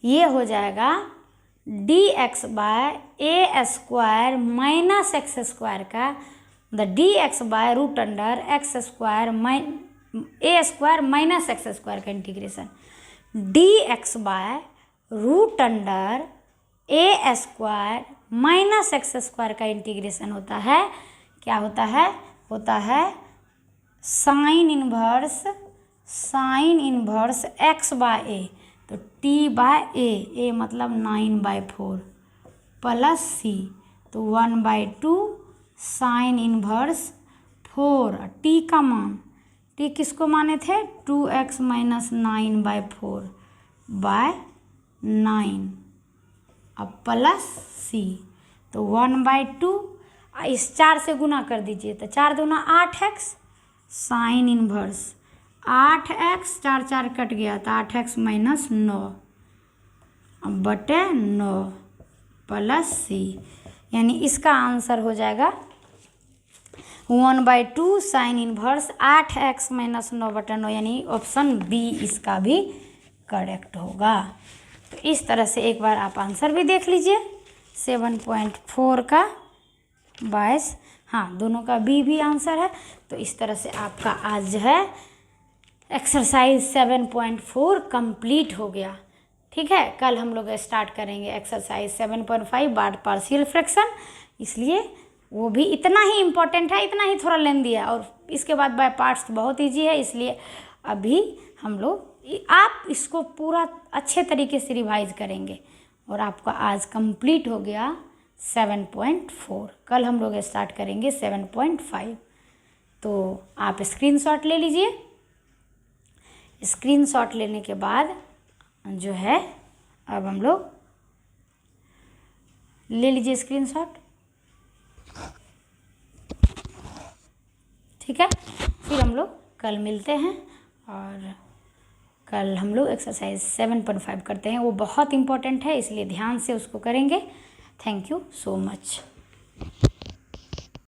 ये हो जाएगा dx/a² माइनस x² का the dx/√अंडर x² a² minus x² का इंटीग्रेशन dx/√अंडर a² माइनस x² का इंटीग्रेशन होता है, क्या होता है? होता है साइन इनवर्स x/a, तो t/a मतलब 9/4 प्लस c, तो 1/2 साइन इनवर्स 4, t का मान, t किसको माने थे? 2x माइनस 9/4/9 अब प्लस c, तो 1/2 इस 4 से गुना कर दीजिए, तो 4 दूना 8x sine inverse 8x, 4 cut गया, तो 8x माइनस 9 बटे 9 प्लस c, यानी इसका आंसर हो जाएगा 1/2 साइन इनवर्स 8x माइनस 9/9, यानी ऑप्शन बी इसका भी करेक्ट होगा। तो इस तरह से एक बार आप आंसर भी देख लीजिए 7.4 का 22, हाँ दोनों का बी भी आंसर है। तो इस तरह से आपका आज जो है एक्सरसाइज 7.4 कंप्लीट हो गया। ठीक है, कल हम लोग स्टार्ट करेंगे एक्सरसाइज 7.5 बार पार्शियल फ्रैक्शन, इसलिए वो भी इतना ही इम्पोर्टेंट है, इतना ही थोड़ा लेंदी है, और इसके बाद बाय पार्ट्स तो बहुत ईजी है, इसलिए अभी हम लोग आप इसको पूरा अच्छे तरीके से रिवाइज करेंगे और आपका आज कंप्लीट हो गया 7.4। कल हम लोग स्टार्ट करेंगे 7.5। तो आप स्क्रीनशॉट ले लीजिए, स्क्रीनशॉट लेने के बाद जो है अब हम लोग ले लीजिए स्क्रीनशॉट। ठीक है, फिर हम लोग कल मिलते हैं और कल हम लोग एक्सरसाइज 7.5 करते हैं, वो बहुत इम्पोर्टेंट है, इसलिए ध्यान से उसको करेंगे। Thank you so much.